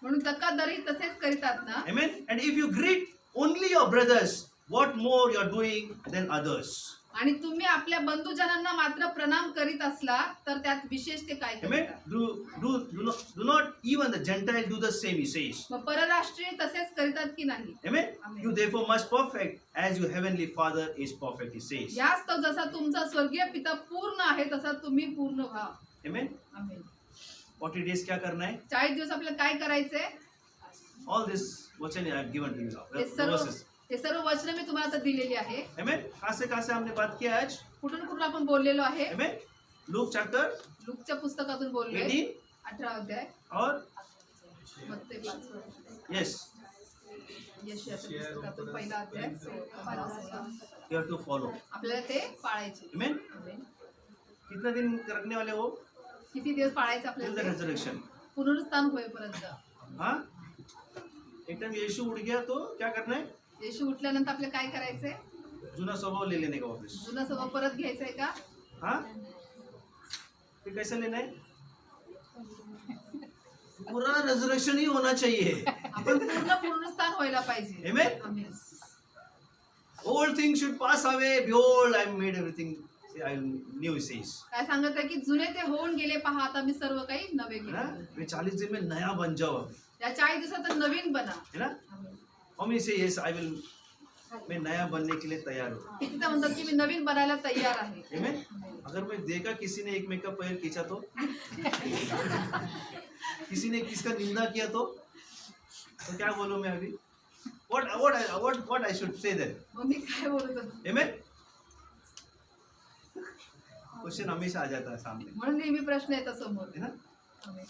म्हणून तकादरी तसेच करीतात ना. Amen. And if you greet only your brothers, what more you are doing than others. आणि तुम्ही आपल्या बंधुजनांना मात्र प्रणाम करीत असला तर त्यात विशेष ते काय Amen. करतात? Do not even the Gentile do the same, he says. मग परराष्ट्रीय तसेच करीतात की नाही? Amen. Amen. You therefore must perfect as your heavenly Father is perfect, he says. याच तो जसा तुमचा स्वर्गीय पिता पूर्ण आहे तसा तुम्ही पूर्ण व्हा. Amen. आमेन. 40 days क्या करना है? 40 दिवस आपल्याला काय करायचंय? All this वचन I have given to you now. हे The सर्व verses. हे सर्व वचन मी तुम्हाला आता दिलेली आहे. Amen. कहाँ से हमने बात किया आज? कुठून आपण बोललेलो आहे? Amen. Luke chapter लूकच्या पुस्तकातून बोललोय. 18 18 अध्याय और मत्ते 5. yes, यशाच्या पुस्तकातून पहिला अध्याय 5. you have to follow. आपल्याला ते पाळायचे. Amen. आमेन. कितना दिन रखने वाले हो? किती दिवस पाळायचे Till the आपल्याला? resurrection. पुनरुत्थान होईपर्यंत. हाँ? एक टाइम यीशु उठ गया तो क्या करना है? येशू उठल्यानंतर आपल्याला काय करायचंय? जुना स्वभाव ले लेने का वापस. जुना स्वभाव परत घ्यायचंय का? हाँ, फिर कैसे लेना है? पूरा रेजरेक्शन ही होना चाहिए. आपण पूर्ण स्थान व्हायला पाहिजे. Amen? Amen. Old things should pass away. Behold, I made everything. I new says. काय सांगत आहे की जुने ते होऊन गेले, पहा आता मी सर्व काही नवे है ना? केले. वे 40 दिन में नया बन जाओ. या 40 दिवसात नवीन बना. है ना? How many say yes? I will. मैं नया बनने के लिए तैयार हूँ. किती तर म्हणतात की मी नवीन बनायला तयार आहे. Amen? अगर मैं देखा किसी ने एक मेकअप पैर खींचा तो, किसी ने किसका निंदा किया तो क्या बोलूं मैं अभी? What I should say then? मग मी काय बोलत होते? Amen? क्वेश्चन हमेशा आ जाता है सामने, म्हणून नेहमी प्रश्न येतात समोर. है ना? आमेन.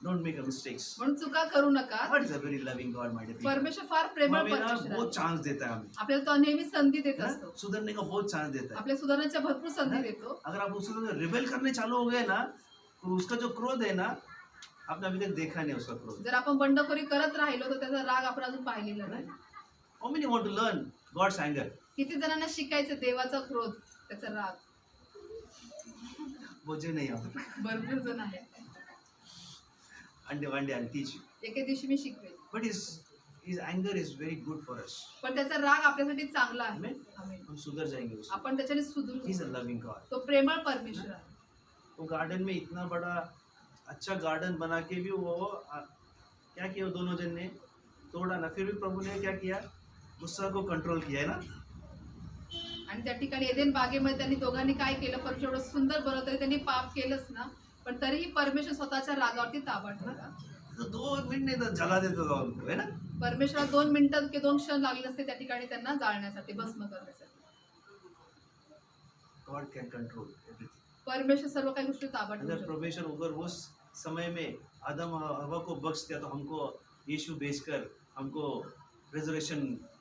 Don't make a mistakes. म्हणून चुका करू नका. God is a very loving God, my dear people. परमेश्वर फार प्रेमळ हमें ना परमेश्वर बहुत आहे. चांस देता है हमें, आपल्याला तो नेहमी संधी देत है ना? असतो. सुधरने का बहुत चांस देता है. आपल्या सुधारण्याच्या भरपूर संधी देतो. अगर आप उससे रिबेल करने चालू हो गए ना, तो उसका जो क्रोध है ना, आपने अभी तक देखा नहीं उसका क्रोध. जर आपण बंडखोरी करत राहिलो तर त्याचा राग आपण अजून पाहिलेला नाही. How many want to learn God's anger? किती जणांना शिकायचं देवाचा क्रोध, त्याचा राग? मुझे नहीं आता. भरपूर जण आहेत. One day I'll teach you. एके दिवशी मी शिकवेन. But his anger is very good for us. पण त्याचा राग आपल्यासाठी चांगला आहे. Amen? आमेन. हम सुधर जाएंगे उससे. आपण त्याच्याने सुधरू. He's a loving God. तो प्रेमळ परमेश्वर आहे. वो गार्डन में इतना बड़ा अच्छा गार्डन बना के भी वो क्या किया, वो दोनों जन ने तोड़ा ना, फिर भी प्रभु ने क्या किया? गुस्सा को कंट्रोल किया, है ना? आणि त्या ठिकाणी एदेन बागेमध्ये त्यांनी दोघांनी काय केलं? परमेश्वर एवढं सुंदर बनवलं तरी त्यांनी पाप केलंच ना, पण तरीही परमेश्वर स्वतःच्या रागावरती ताबा ठेवला. तो 2 मिनट नहीं तो जला देता था उनको, है ना? परमेश्वराला 2 मिनिटं की 2 क्षण लागले असते त्या ठिकाणी त्यांना जाळण्यासाठी, भस्म करण्यासाठी. God can control everything. परमेश्वर सर्व काही गोष्टी ताबा ठेवू अगर शकतो. परमेश्वर अगर उस समय में आदम और हवा को बख्श दिया तो हमको यीशु भेजकर हमको रिजर्वेशन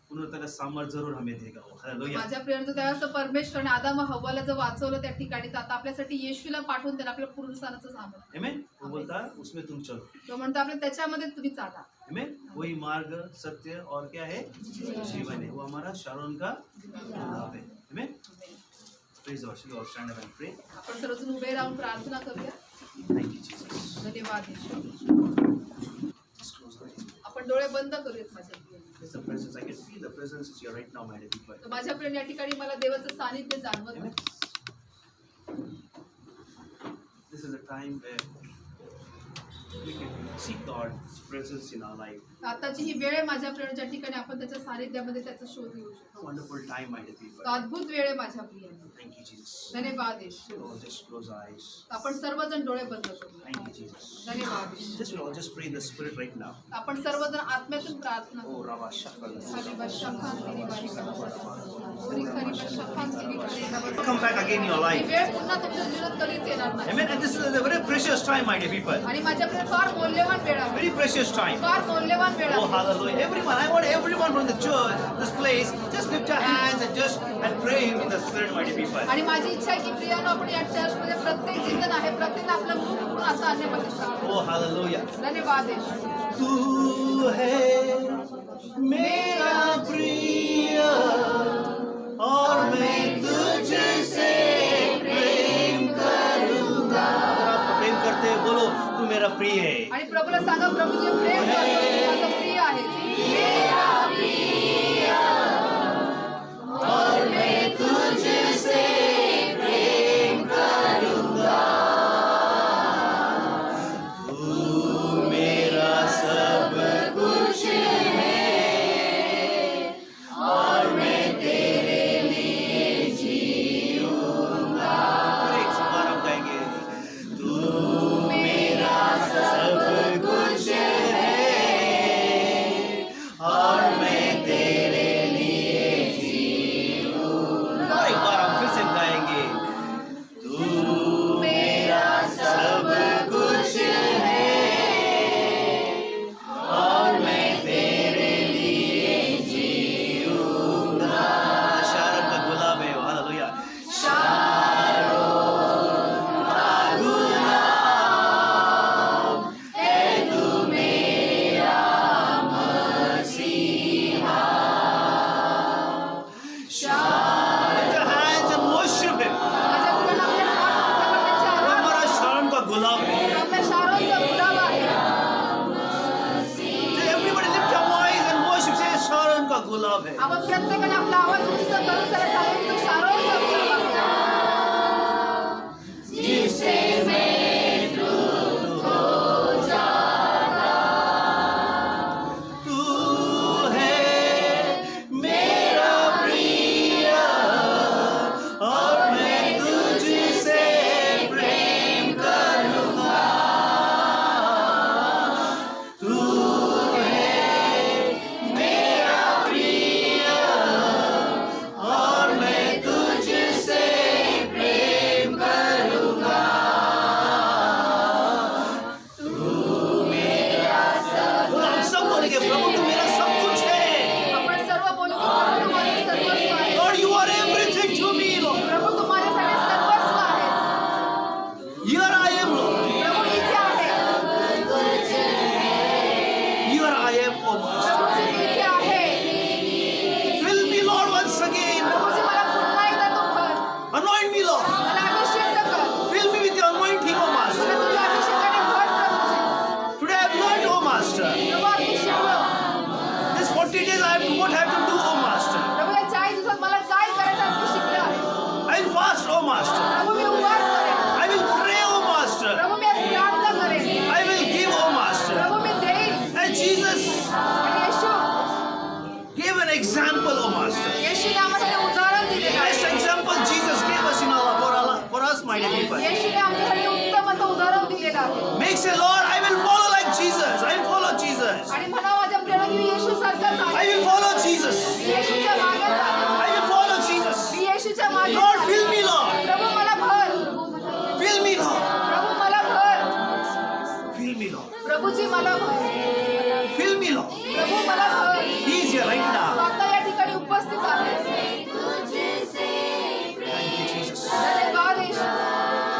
पुनरुत्थान सामर्थ जरूर हमें देगा. वो हालेलुया. माझ्या प्रियांचं त्यावेळेस तर परमेश्वराने आदम व हव्वाला जर वाचवलं त्या ठिकाणी, तर आता आपल्यासाठी येशूला पाठवून त्याला आपल्याला पुनरुत्थानाचं सामर्थ्य. आमेन. वो बोलता उसमें तुम चलो. तो म्हणतो आपल्या त्याच्यामध्ये तुम्ही चाला. आमेन. वही मार्ग, सत्य और क्या है? जीवन है. वो हमारा शारोन का लाभ है. Amen. Praise God. Shall we all stand up and pray. आपण सर्वजण उभे राहून प्रार्थना करूया. Thank you Jesus. धन्यवाद येशू. Just close your eyes. आपण डोळे बंद करूयात माझ्या प्रियांनो. It's the presence. I can feel the presence is here right now, my dear people. तर माझ्या प्रियांनो, या ठिकाणी मला देवाचं सानिध्य जाणवत Amen. आहे. This is a time where we can seek God's presence in our life. आताची ही वेळ आहे माझ्या प्रियांनो, ज्या ठिकाणी आपण त्याच्या सानिध्यामध्ये त्याचा शोध घेऊ शकतो. A wonderful time, my dear people. तो अद्भुत वेळ आहे माझ्या प्रियांनो. Thank you, Jesus. धन्यवाद येशू. Oh, just close our eyes. आपण सर्वजण डोळे बंद करूया. Thank you, Jesus. धन्यवाद येशू. Just we'll all just pray in the Spirit right now. आपण सर्वजण आत्म्यातून प्रार्थना Oh, करू. Rabba Shakal. हरिबा शखान तिरिबारी ओरी Hariba Shakhan तिरिबारी. Come back again in your he life. वेळ पुन्हा तुमच्या जीवनात कधीच येणार नाही. Amen. And this is a very precious time, my dear people. आणि माझ्याकडे फार मौल्यवान वेळ आहे. Very precious time. फार मौल्यवान वेळ Oh, आहे. hallelujah. Everyone, I want everyone from the church, this place, just lift your hands and pray in the Spirit, my dear people. आणि माझी इच्छा आहे की प्रियानो, आपण या चर्चमध्ये प्रत्येक जिंकण आहे, प्रत्येक आपलं मुख उघडून असं अन्यपती श्रावण. Oh, hallelujah. धन्यवाद येशू. तू है मेरा प्रिय और मैं तुझसे प्रेम करूंगा. आप प्रेम करते हैं, बोलो तू मेरा प्रिय है. आणि प्रभूला सांगा, प्रभू जे प्रेम करतो ते माझं प्रिय आहे. मेरा और मैं तुझसे प्रेम करूंगा. तू मेरा सब कुछ है और मैं तेरे लिए जीऊंगा. फिर एक बार हम गाएंगे. तू मेरा सब कुछ है जॉब है. आपण प्रत्येकाने आपला आवाज उंच करून त्याला सांगू की तो शारोनचा मुलगा आहे. जिससे मैं दूर हो जाता, तू है मेरा प्रिय और मैं तुझसे प्रेम करूँगा. तू है मेरा प्रिय और मैं तुझसे प्रेम करूँगा. बोलो, हम सब बोलेंगे, प्रभु तू मेरा सब कुछ है. आपण सर्व बोलू की प्रभू तुम्हाला सर्वस्व आहे. Lord, you are everything to me, Lord. प्रभू तुम्हाऱ्यासाठी सर्वस्व आहे. Here I am, Lord. प्रभू इथे आहे. Here I am, oh Master. Prabhuji मी इथे आहे. Fill me, Lord, once again. Prabhuji मला पुन्हा एकदा तू भर. Anoint me, Lord. मला अभिषेक कर. Fill me with your anointing, oh Master. मला तुझ्या अभिषेकाने भर Prabhuji. Today I have learned, oh Master. प्रभू आम्ही शिकलो. This 40 days I have to, what I have to do, oh Master. प्रभू या 40 दिवसात मला काय करायचं आहे ते शिकलो आहे. I will fast, oh Master. प्रभू मी उपवास करेन. I will pray, oh Master. प्रभू मी आज प्रार्थना करेन. I will give, oh Master. प्रभू मी देईन. And Jesus आणि येशू gave an example, oh Master. येशूने आम्हाला उदाहरण दिलेलं Best आहे. example Jesus gave us in for us, my dear people. येशूने आमच्यासाठी उत्तम असं उदाहरण दिलेलं आहे. Make say, Lord, I will follow like Jesus. I will follow Jesus. आणि म्हणा माझ्या प्रियाला मी येशू सारखाच I आहे. will follow Jesus. मी येशूच्या मागे चालेन. I will follow Jesus. मी येशूच्या मागे Lord, चालेन. fill me, Lord. प्रभू मला भर. Fill me, Lord. प्रभू मला भर. Fill me, Lord. प्रभूजी मला भर. Fill me, Lord. प्रभू मला भर. He is here right तो now. आता या ठिकाणी उपस्थित आहे. Thank you, Jesus. धन्यवाद येशू.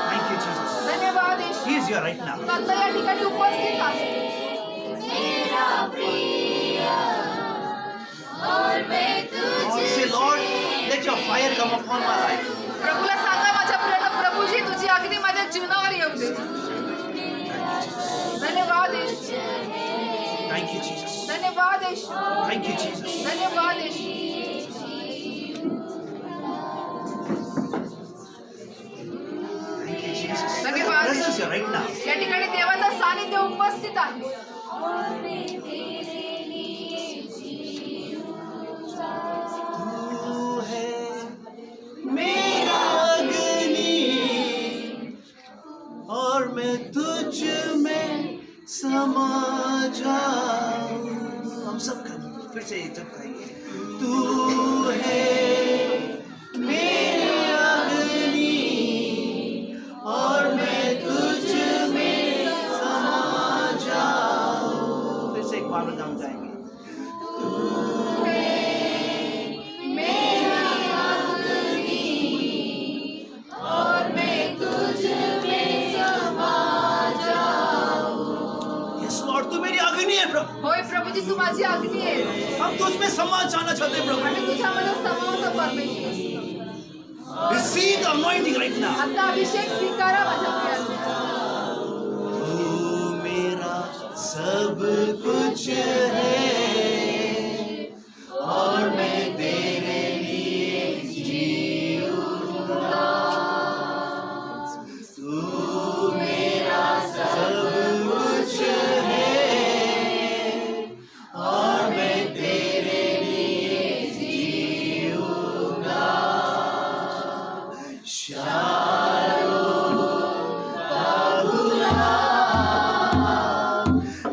Thank you, Jesus. धन्यवाद येशू. He is here right now. तो आता या ठिकाणी उपस्थित आहे. मेरा प्रिय और मैं Lord, say, Lord, let your fire come upon my life. प्रभूला सांगा माझ्या प्रियाला प्रभूजी तुझी अग्नी माझ्या जीवनावर येऊ दे. धन्यवाद येशू. Thank you, Jesus. धन्यवाद येशू. Thank you, Jesus. धन्यवाद येशू. Thank you, Jesus. धन्यवाद. Presence here right now. या ठिकाणी देवाचं सानिध्य उपस्थित आहे. तू है मेरा अग्नि और मैं तुझ में समा जाऊं. हम सब फिर से जब खाएंगे. तू है मेरी अग्नि और मैं तुझ में समा जाऊं. फिर से एक बार हम गाएंगे. और मैं तुझ में समा जाऊं. यस लॉर्ड, तू मेरी अग्नि है प्रभु. होय प्रभूजी तू माझी अग्नी आहे. हम तुझ में समा जाना चाहते हैं प्रभु. आम्ही तुझ्यामध्ये समावत परमेश्वर. Receive the anointing right now. आता अभिषेक स्वीकारा माझ्या प्रियाचा. तू मेरा सब कुछ है और मैं तेरे लिए जीऊंगा. तू मेरा सब कुछ है और मैं तेरे लिए जीऊंगा. शारों का गुलाब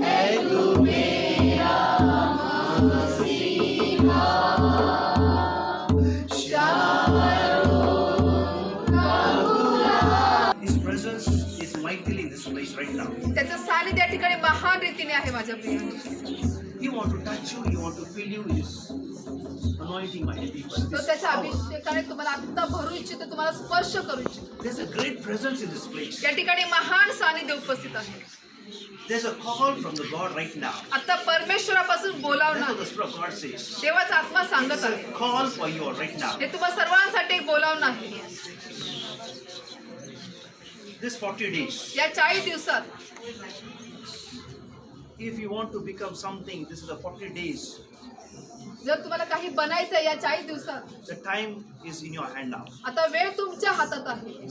है तू मेरा मसीहा. His presence is mightily in this place right now. त्याचं सानिध्य या ठिकाणी महान रीतीने आहे माझ्या Priya. He want to touch you. He want to fill you with His anointing, my dear people. तो त्याच्या अभिषेकाने तुम्हाला आता भरू इच्छितो, तुम्हाला स्पर्श करू इच्छितो. There's a great presence in this place. या ठिकाणी महान सानिध्य उपस्थित आहे. There's a call from the God right now. आता परमेश्वरापासून That's बोलावणार. what the Spirit of God says. देवाचा आत्मा सांगत It's आहे. a call for you right now. हे तुम्हा सर्वांसाठी एक बोलावणं आहे. This 40 days, या 40 दिवसात if you want to become something, this is the 40 days. जर तुम्हाला काही बनायचं आहे या 40 दिवसात, The time is in your hand now. आता वेळ तुमच्या हातात आहे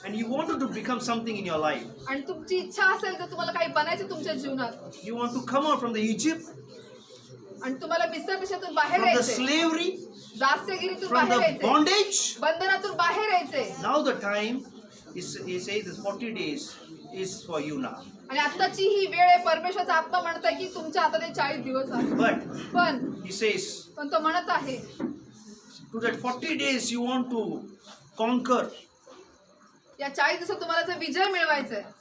And you wanted to become something in your life. आणि तुमची इच्छा असेल तर तुम्हाला काही बनायचं तुमच्या जीवनात You want to come out from the Egypt, आणि तुम्हाला मिस्र देशातून बाहेर from the यायचंय, slavery, दास्यगिरीतून from बाहेर the यायचंय, bondage. बंधनातून बाहेर यायचंय. Now the time is, he says this 40 days is for you now. आणि आत्ताची ही वेळ आहे. परमेश्वराचा आत्मा म्हणत आहे की तुमच्या हातात हे 40 दिवस आहेत. But पण he says, तो म्हणत आहे to that 40 days you want to conquer. या 40 दिवसात तुम्हाला जर विजय मिळवायचा आहे,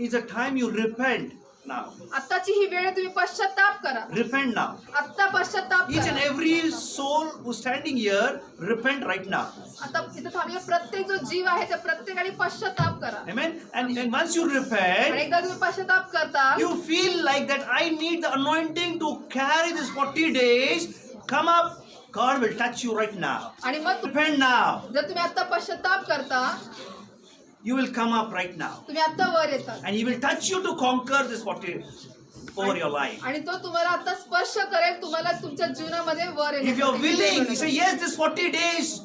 It's a time you repent now. आत्ताची ही वेळ आहे, तुम्ही पश्चाताप करा. Repent now. आत्ता पश्चाताप Each and करा. every soul who's standing here, repent right now. आता इथं थांबलेला प्रत्येक जो जीव आहे त्या प्रत्येकाने पश्चाताप करा. Amen. And once you आणि repent, एकदा तुम्ही पश्चाताप करता, you feel like that I need the anointing to carry this 40 days. Come up. God will touch you right now. आणि मग Repent now. जर तुम्ही आता पश्चाताप करता, You will come up right now. तुम्ही आता वर येतात And He will touch you to conquer this 40 over your life. आणि तो तुम्हाला आता स्पर्श करेल, तुम्हाला तुमच्या जीवनामध्ये वर If you're willing, you येईल. say, yes, this 40 days,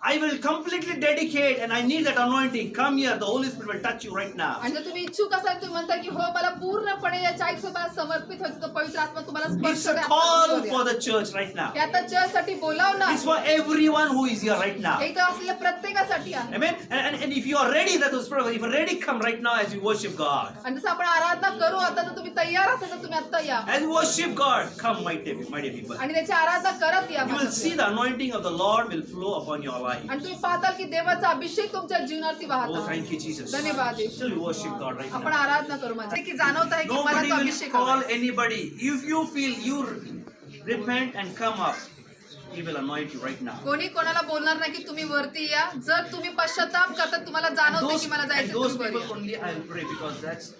I will completely dedicate and I need that anointing. Come here, the Holy Spirit will touch you right now. आणि जर तुम्ही इच्छुक असाल, तुम्ही म्हणता की हो मला पूर्णपणे या 40 दिवसाला समर्पित व्हायचं, तर पवित्र आत्मा तुम्हाला स्पर्श It's a करेल. call आता for the church right now. हे आता चर्चसाठी बोलावणार. It's for everyone who is here right now. हे इथं असलेल्या प्रत्येकासाठी आहे. Amen. And if you are ready, that was if you're ready, come right now as you worship God. आणि जसं आपण आराधना करू आता, तर तुम्ही तयार असाल तर तुम्ही आता या As you worship God, come, my dear people. आणि त्याची आराधना करत या. You will see the anointing of the Lord will flow upon your life. आणि तुम्ही पाहताल की देवाचा अभिषेक तुमच्या जीवनावरती वाहत Oh, आहे. thank you, Jesus. धन्यवाद येशू. Still worship God right आपण now. आराधना करू माझ्या की जाणवत आहे की मला Nobody तो will अभिषेक call हवा आहे. anybody. If you feel you repent and come up, He will anoint you right now. कोणी कोणाला बोलणार नाही की तुम्ही वरती या. जर तुम्ही पश्चाताप करता, तुम्हाला जाणवते की मला And जायचं, those तुम्ही वर people या. only I will pray because that's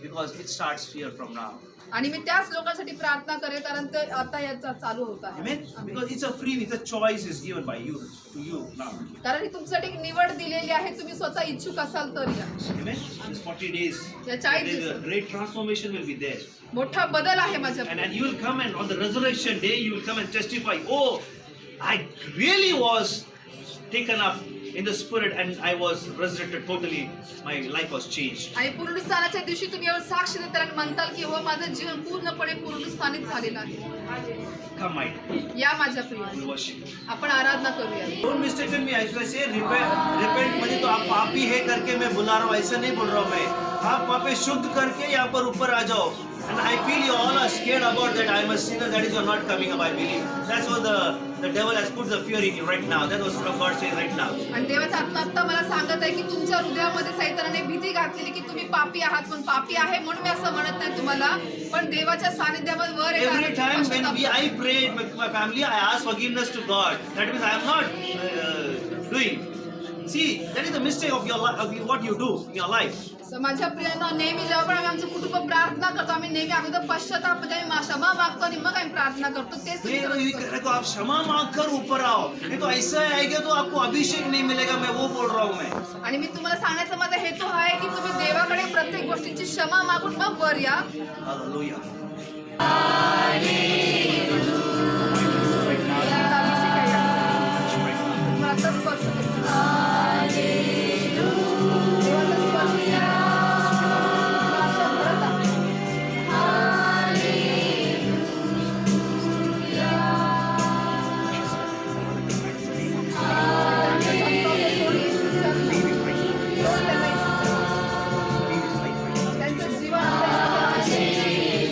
because it starts here from now. आणि मी त्याच लोकांसाठी प्रार्थना करेल कारण ते आता याचा चालू होत आहे. Amen. Because it's a free, it's a choice is given by you to you now. कारण ही तुमच्यासाठी एक निवड दिलेली आहे. तुम्ही स्वतः इच्छुक असाल तर या. Amen. These 40 days, या 40 there's a दिवसात great transformation will be there. मोठा बदल आहे माझ्या. And you will come and on the resurrection day, you will come and testify, oh, I really was taken up in the spirit and I was resurrected totally. My life was changed. आणि पुनरुत्थानाच्या दिवशी तुम्ही एवढं साक्ष देताल आणि म्हणताल की हो माझं जीवन पूर्णपणे पुनरुत्थानित झालेलं आहे. Come, my dear. या माझ्या प्रिय, We worship. आपण आराधना करूया. Don't mistaken me. I say repent मुझे तो आप पापी है करके मैं बुला रहा हूँ, ऐसा नहीं बोल रहा हूँ मैं. आप पापे शुद्ध करके यहाँ पर ऊपर आ जाओ. And I feel you all are scared about that. I am a sinner. That is, you are not coming up. I believe. That's what the devil has put the fear in you right now. That was what God says right now. आणि देवाचा आत्मा आता मला सांगत आहे की तुमच्या हृदयामध्ये सैतानाने भीती घातलेली की तुम्ही पापी आहात, पण पापी आहे म्हणून मी असं म्हणत नाही तुम्हाला, पण देवाच्या सानिध्यामध्ये वर येता Every time when I prayed with my family, I asked forgiveness to God. That means I am not doing. See, that is the mistake of your life, of what you do in your life. माझ्या प्रियांना नेहमी जेव्हा पण आम्ही आमचं कुटुंब प्रार्थना करतो, आम्ही नेहमी अगोदर पश्चाताप म्हणजे आम्ही क्षमा मागतो आणि मग आम्ही प्रार्थना करतो. तेच तुम्ही करत असतो. तो आप क्षमा मांग कर ऊपर आओ. नहीं तो ऐसा आएगा तो आपको अभिषेक नहीं मिलेगा. मैं वो बोल रहा हूँ मैं. आणि मी तुम्हाला सांगण्याचा माझा हेतू हा आहे की तुम्ही देवाकडे प्रत्येक गोष्टीची क्षमा मागून मग वर या. Hallelujah. देवाचा अभिषेक आहे या. तुम्हाला आता स्पर्श करतो. देवाचा स्पर्श घ्या. तुम्हाला असं भरत आहे. त्यांचं जीवन आता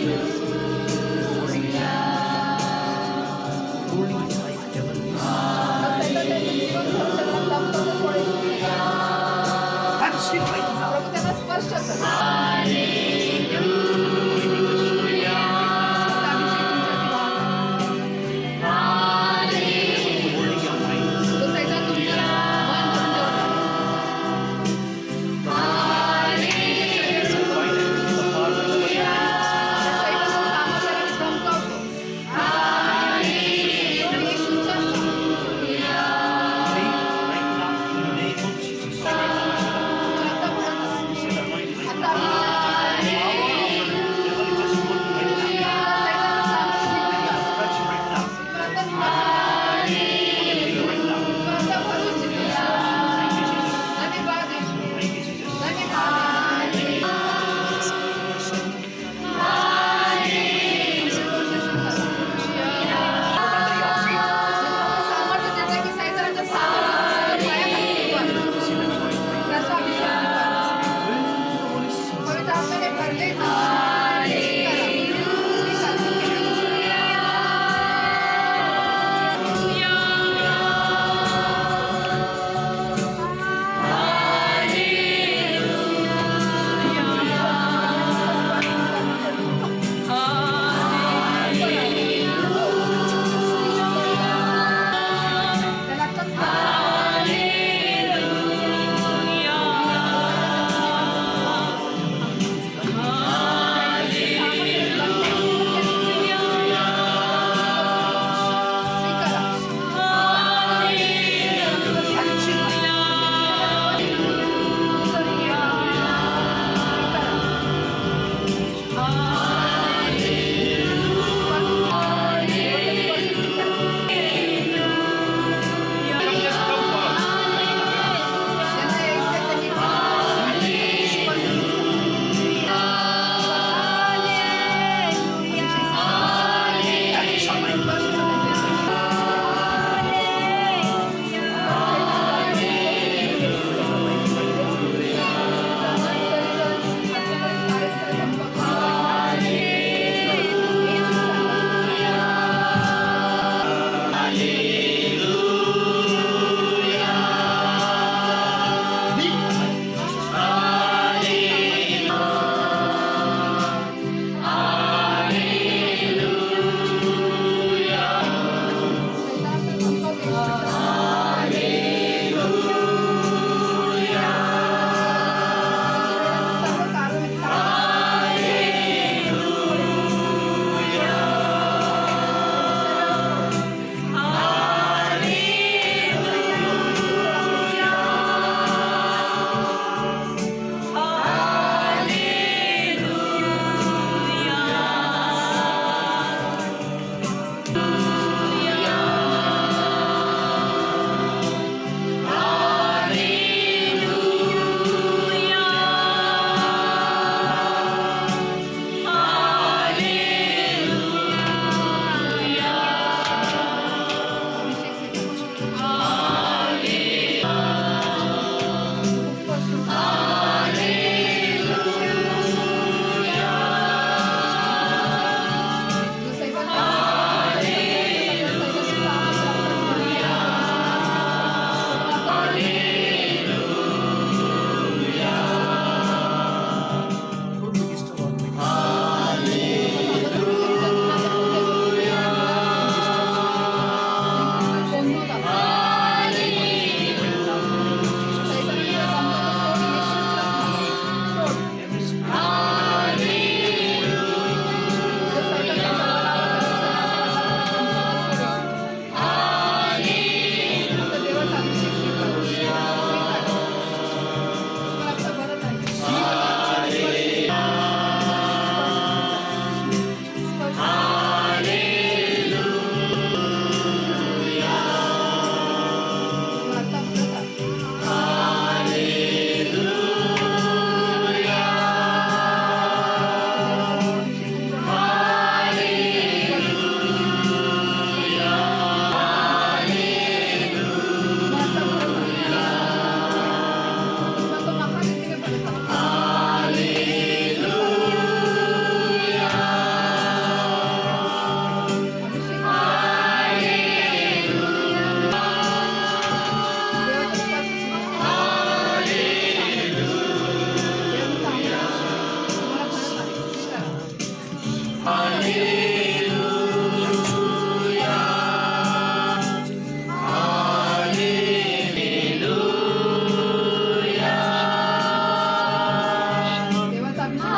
देवाचा अभिषेक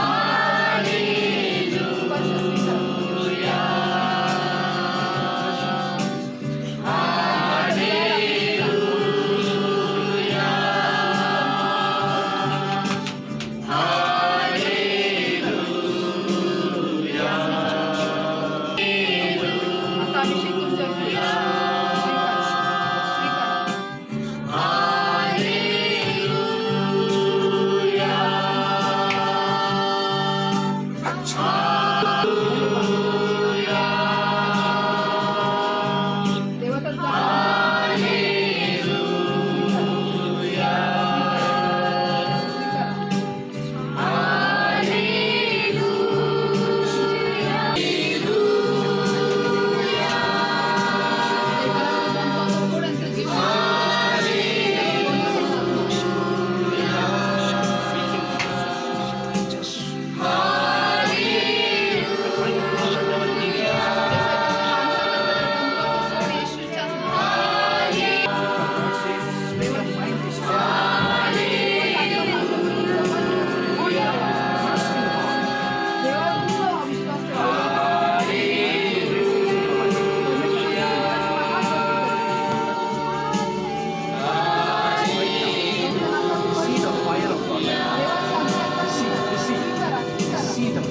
स्पर्श स्वीकारा. आता अभिषेक तुमच्यावर होईल. स्वीकारा. स्वीकारा. देवाचा See the fire of God. See the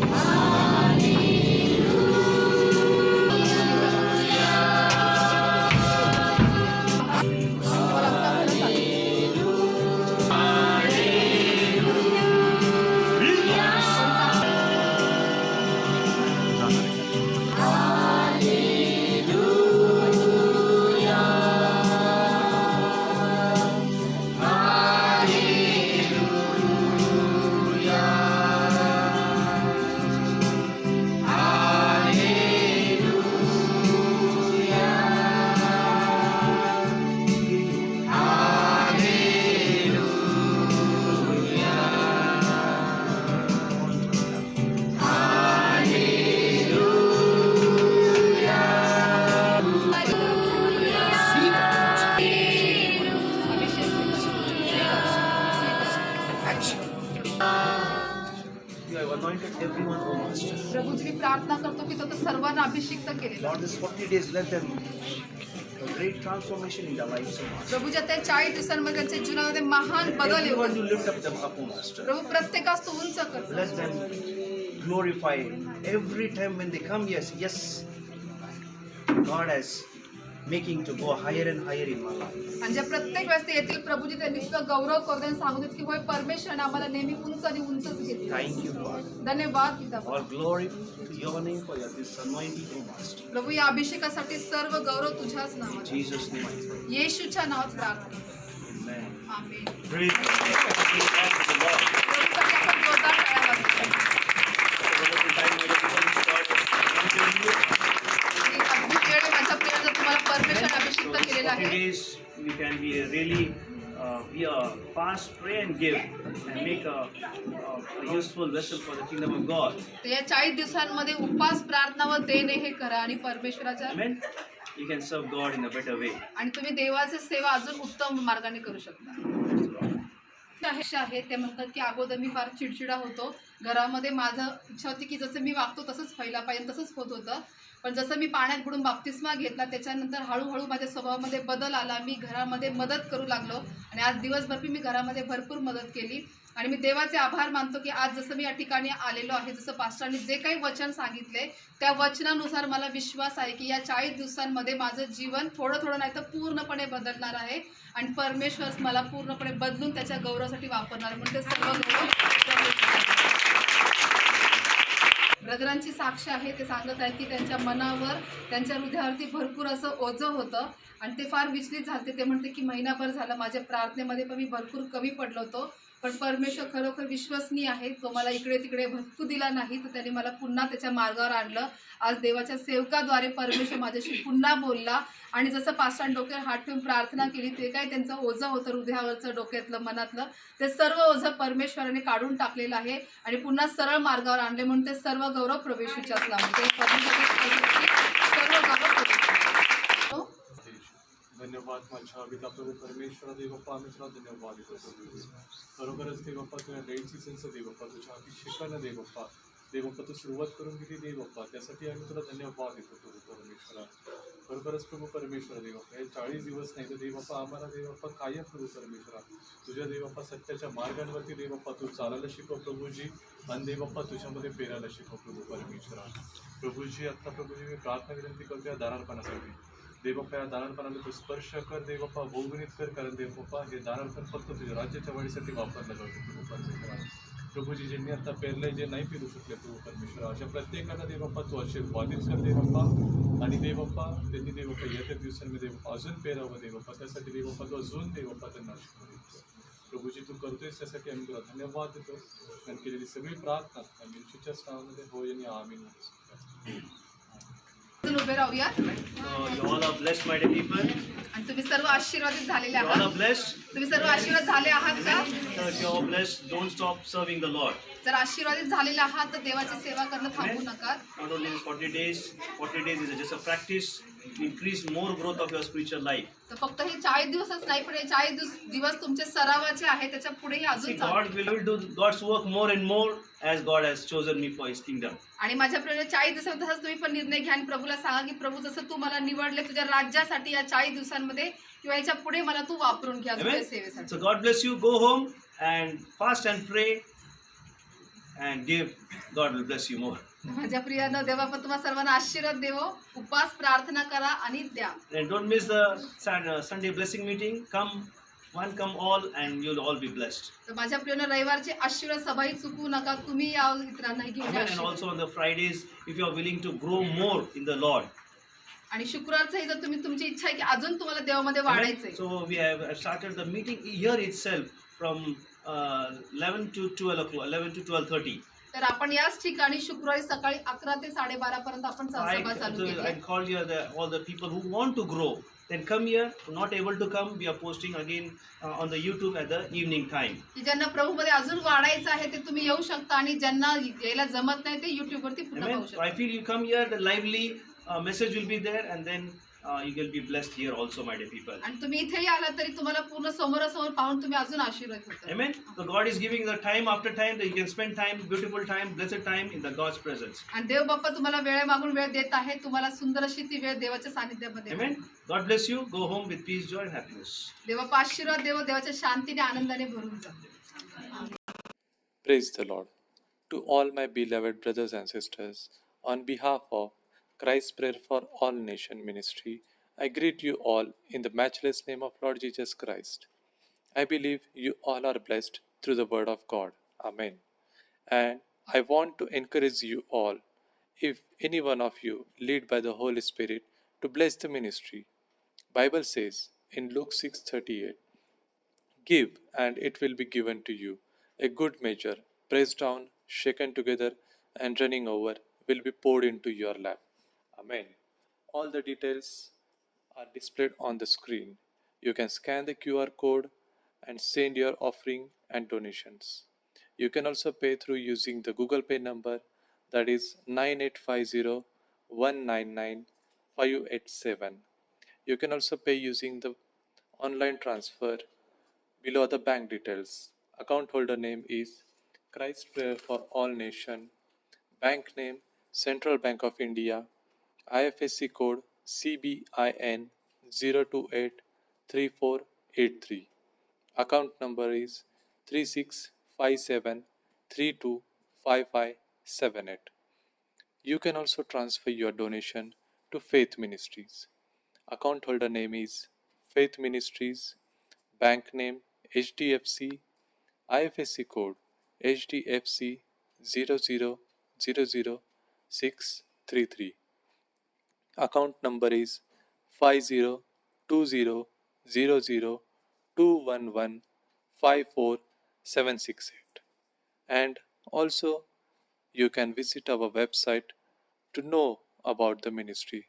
You have anointed everyone, O Master. Prabhuji मी प्रार्थना करतो की तो सर्वांना अभिषिक्त केलेला. Lord, this 40 days, let them a great transformation in their lives, O Master. प्रभूच्या त्या 40 दिवसांमध्ये त्यांच्या जीवनामध्ये महान बदल येऊ. Everyone, you lift up them up, O Master. प्रभू प्रत्येकास तू उंच कर. Let them glorify every time when they come. Yes, God has making to go higher and higher in my life. आणि ज्या प्रत्येक वेळेस ते येतील प्रभूजी त्यांनी तुझा गौरव करू दे आणि सांगू देत की होय परमेश्वराने आम्हाला नेहमी उंच आणि उंचच घेतले. Thank you, Father. धन्यवाद पिता. All glory to your name for your this anointing, O Master. प्रभू या अभिषेकासाठी सर्व गौरव तुझ्याच In नावात. Jesus' name I pray. येशूच्या नावात प्रार्थना. Amen. Amen. Praise the Lord. प्रभूसाठी आपण जोरदार टाळ्या वाजवूया. Wonderful time, my dear friends. God has anointed you. आणि अगदी वेळ माझ्या प्रियाने तुम्हाला परमेश्वर अभिषेक केलेला 40 आहे. days we can be really be a fast, pray and give and make a useful vessel for the kingdom of God. तर या 40 दिवसांमध्ये उपवास प्रार्थना व देणे हे करा आणि परमेश्वराच्या Amen. You can serve God in a better way. आणि तुम्ही देवाची सेवा अजून उत्तम मार्गाने करू शकता. आहे ते म्हणतात की अगोदर मी फार चिडचिडा होतो घरामध्ये. माझं इच्छा होती की जसं मी वागतो तसंच व्हायला पाहिजे, तसंच होत होतं. पण जसं मी पाण्यात बुडून बाप्तिस्मा घेतला त्याच्यानंतर हळूहळू माझ्या स्वभावामध्ये बदल आला. मी घरामध्ये मदत करू लागलो आणि आज दिवसभर मी घरामध्ये भरपूर मदत केली. आणि मी देवाचे आभार मानतो की आज जसं मी या ठिकाणी आलेलो आहे, जसं पास्टरांनी जे काही वचन सांगितले त्या वचनानुसार मला विश्वास आहे की या 40 दिवसांमध्ये माझं जीवन थोडं नाही तर पूर्णपणे बदलणार आहे आणि परमेश्वर मला पूर्णपणे बदलून त्याच्या गौरवासाठी वापरणार. म्हणजे सर्व गौरव ब्रदरांची साक्ष आहे. ते सांगत आहेत की त्यांच्या मनावर त्यांच्या हृदयावरती भरपूर असं ओझं होतं आणि ते फार विचलित झाले. ते म्हणते की महिनाभर झालं माझ्या प्रार्थनेमध्ये पण मी भरपूर कमी पडलो होतो. पण परमेश्वर खरोखर विश्वसनीय आहे. तो मला इकडे तिकडे भटकू दिला नाही, तर त्याने मला पुन्हा त्याच्या मार्गावर आणलं. आज देवाच्या सेवकाद्वारे परमेश्वर माझ्याशी पुन्हा बोलला आणि जसं पास्टरांनी डोक्यावर हात ठेवून प्रार्थना केली, ते काय त्यांचं ओझं होतं हृदयावरचं, डोक्यातलं, मनातलं, ते सर्व ओझं परमेश्वराने काढून टाकलेलं आहे आणि पुन्हा सरळ मार्गावर आणले. म्हणून ते सर्व गौरव प्रभू येशूच्याच नावाने. ते सर्व गौरव प्रभू येशू. हो? धन्यवाद माझ्या पिता प्रभू परमेश्वरा देव बाप्पा, आम्ही तुला धन्यवाद देतो प्रभू. खरोखरच देव बाप्पा, तुझ्या लेट सीझनचं देव बाप्पा, तुझ्या अभिषेकानं देव बाप्पा, देव बाप्पा तू सुरुवात करून गेली देव बाप्पा, त्यासाठी आम्ही तुला धन्यवाद देतो प्रभू परमेश्वरा. खरोखरच प्रभू परमेश्वरा देव बाप्पा, हे 40 दिवस नाही तर देव बाप्पा आम्हाला देव बाप्पा कायम प्रभू परमेश्वरा तुझ्या देव बाप्पा सत्याच्या मार्गांवरती देव बाप्पा तू चालायला शिकव प्रभूजी, आणि देव बाप्पा तुझ्यामध्ये पेरायला शिकव प्रभू परमेश्वरा. प्रभूजी आता प्रभूजी मी प्रार्थना विनंती करतो या दारारपणासाठी. देवबाप्पा या दानपणाला तू स्पर्श कर देवबाप्पा, बहुगुणित कर, कारण देवबाप्पा हे दानपण फक्त तुझ्या राज्याच्या वाढीसाठी वापरलं जातं प्रभू परमेश्वरा. प्रभूजी ज्यांनी आता पेरलंय, जे नाही पेरू शकले प्रभू परमेश्वरा, अशा प्रत्येकाला देवबाप्पा तू आशीर्वादित कर देवबाप्पा. आणि देवबाप्पा त्यांनी देवबाप्पा येत्या दिवसांमध्ये देवबाप्पा अजून पेरावं देवबाप्पा, त्यासाठी देवबाप्पा तू अजून देवबाप्पा त्यांना आशीर्वादित कर. प्रभूजी तू करतोयस त्यासाठी आम्ही तुला धन्यवाद देतो. आणि केलेली सगळी प्रार्थना आम्ही येशूच्याच नावामध्ये होय आणि आमीन. उभे राहूया. You all are blessed, my dear people. आणि तुम्ही सर्व आशीर्वादित झालेले You all आहात. are blessed. तुम्ही सर्व आशीर्वाद झाले आहात का? If you are blessed, don't stop serving the Lord. जर आशीर्वादित झालेले आहात तर देवाची सेवा करणं थांबू नका. Not only in 40 days, 40 days is just a practice to increase more growth of your spiritual life. तर फक्त हे 40 दिवसच नाही, पण हे 40 दिवस तुमचे सरावाचे आहेत. त्याच्या पुढेही See, अजून God will do God's work more and more as God has chosen me for His kingdom. आणि माझ्या प्रेरणे 40 दिवसात तसंच तुम्ही पण निर्णय घ्या आणि प्रभूला सांगा की प्रभू जसं तू मला निवडले तुझ्या राज्यासाठी या 40 दिवसांमध्ये किंवा याच्या पुढे मला तू वापरून घ्या तुझ्या Amen. सेवेसाठी. So God bless you. Go home and fast and pray and give. God will bless you more. माझ्या प्रियानं देवा पण तुम्हाला सर्वांना आशीर्वाद देवो. उपवास प्रार्थना करा आणि द्या. And don't miss the Sunday blessing meeting. Come all, and you'll all be blessed. तर माझ्या प्रियानं रविवारची आशीर्वाद सभाही चुकवू नका. तुम्ही या इतरांनाही घेऊन Amen. And या. also on the Fridays, if you are willing to grow more in the Lord. आणि शुक्रवारचंही जर तुम्ही तुमची इच्छा आहे की अजून तुम्हाला देवामध्ये Amen. वाढायचंय. So we have started the meeting here itself from 11 to 12 o'clock, 11 to 12:30. तर आपण याच ठिकाणी शुक्रवारी सकाळी 11 ते 12:30 पर्यंत आपण सभा चालू केली I आहे. called you all the people who want to grow. Then come here. Not able to come, we are posting again on the YouTube at the evening time. की ज्यांना प्रभूमध्ये अजून वाढायचं आहे ते तुम्ही येऊ शकता आणि ज्यांना यायला जमत नाही ते YouTube वरती पुन्हा Amen. पाहू So शकता. I feel you come here, the lively message will be there, and then you will be blessed here also, my dear people. आणि तुम्ही इथेही आला तरी तुम्हाला पूर्ण समोरासमोर पाहून तुम्ही अजून आशीर्वाद होता. Amen. So God is giving the time after time that you can spend time, beautiful time, blessed time in the God's presence. आणि देव बाप्पा तुम्हाला वेळ मागून वेळ देत आहे. तुम्हाला सुंदर अशी ती वेळ देवाच्या सानिध्यामध्ये. Amen. God bless you. Go home with peace, joy, and happiness. देवबाप्पा आशीर्वाद देव, देवाच्या शांतीने आनंदाने भरून जा. Praise the Lord. To all my beloved brothers and sisters, on behalf of Christ's Prayer for All Nation Ministry, I greet you all in the matchless name of Lord Jesus Christ. I believe you all are blessed through the Word of God. Amen. And I want to encourage you all, if any one of you led by the Holy Spirit, to bless the ministry. Bible says in Luke 6:38, "Give, and it will be given to you. A good measure, pressed down, shaken together, and running over, will be poured into your lap." Amen. All the details are displayed on the screen. You can scan the QR code and send your offering and donations. You can also pay through using the Google Pay number, that is 9850-199-587. You can also pay using the online transfer. Below the bank details. Account holder name is Christ Prayer for All Nation. Bank name Central Bank of India. IFSC code CBIN 0283483. Account number is 3657325578. You can also transfer your donation to Faith Ministries. Account holder name is Faith Ministries. Bank name HDFC. IFSC code HDFC 0000633. Account number is 502000211547. 768. And also, you can visit our website to know about the ministry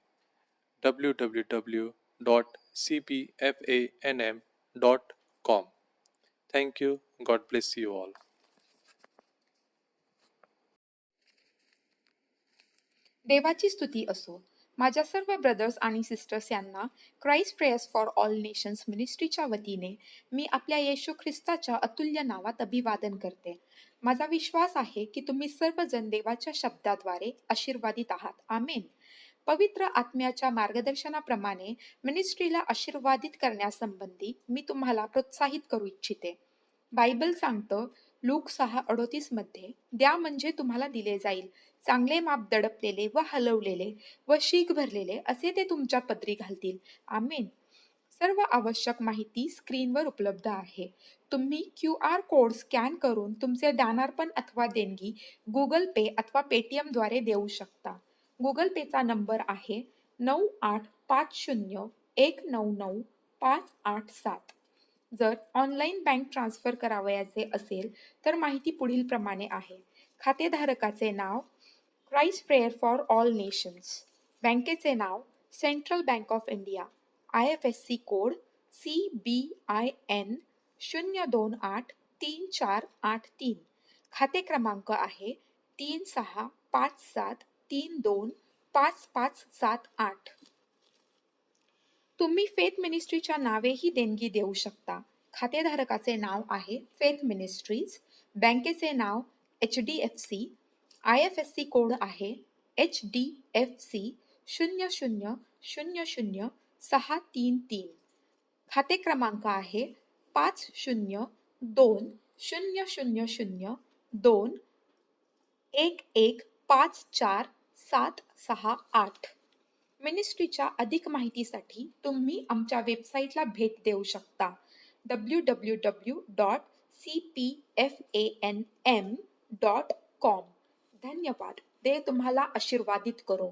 www.cpfanm.com. Thank you. God bless you all. देवाची स्तुती असो. माझ्या सर्व brothers आणि sisters यांना Christ prayers for all nations मिनिस्ट्रीच्या वतीने मी आपल्या येशू ख्रिस्ताच्या अतुल्य नावात अभिवादन करते. माझा विश्वास आहे की तुम्ही सर्वजण देवाच्या शब्दाद्वारे आशीर्वादित आहात. आमेन. पवित्र आत्म्याच्या मार्गदर्शनाप्रमाणे मिनिस्ट्रीला आशीर्वादित करण्यासंबंधी मी तुम्हाला प्रोत्साहित करू इच्छिते. बायबल सांगतं लूक 6:38 मध्ये, द्या म्हणजे तुम्हाला दिले जाईल, चांगले माप दडपलेले व हलवलेले व शीख भरलेले असे ते तुमच्या पदरी घालतील. आमेन. सर्व आवश्यक माहिती स्क्रीनवर उपलब्ध आहे. तुम्ही QR कोड स्कॅन करून तुमचे दानार्पण अथवा देणगी गुगल पे अथवा पेटीएम द्वारे देऊ शकता. गुगल पेचा नंबर आहे 9850199587. जर ऑनलाईन बँक ट्रान्सफर करावयाचे असेल तर माहिती पुढील प्रमाणे आहे. खातेधारकाचे नाव Christ prayer for all nations, बँकेचे नाव Central Bank of India, IFSC code CBIN 0283483, खाते क्रमांक आहे 3657325578. तुम्ही फेथ मिनिस्ट्रीच्या नावेही देणगी देऊ शकता. खातेधारकाचे नाव आहे फेथ मिनिस्ट्रीज, बँकेचे नाव HDFC, IFSC कोड आहे HDFC 0000633, खाते क्रमांक आहे 50200021154768. मिनिस्ट्रीच्या अधिक माहितीसाठी तुम्ही आमच्या वेबसाईटला भेट देऊ शकता www.cpfanm.com. धन्यवाद. देव तुम्हाला आशीर्वादित करो.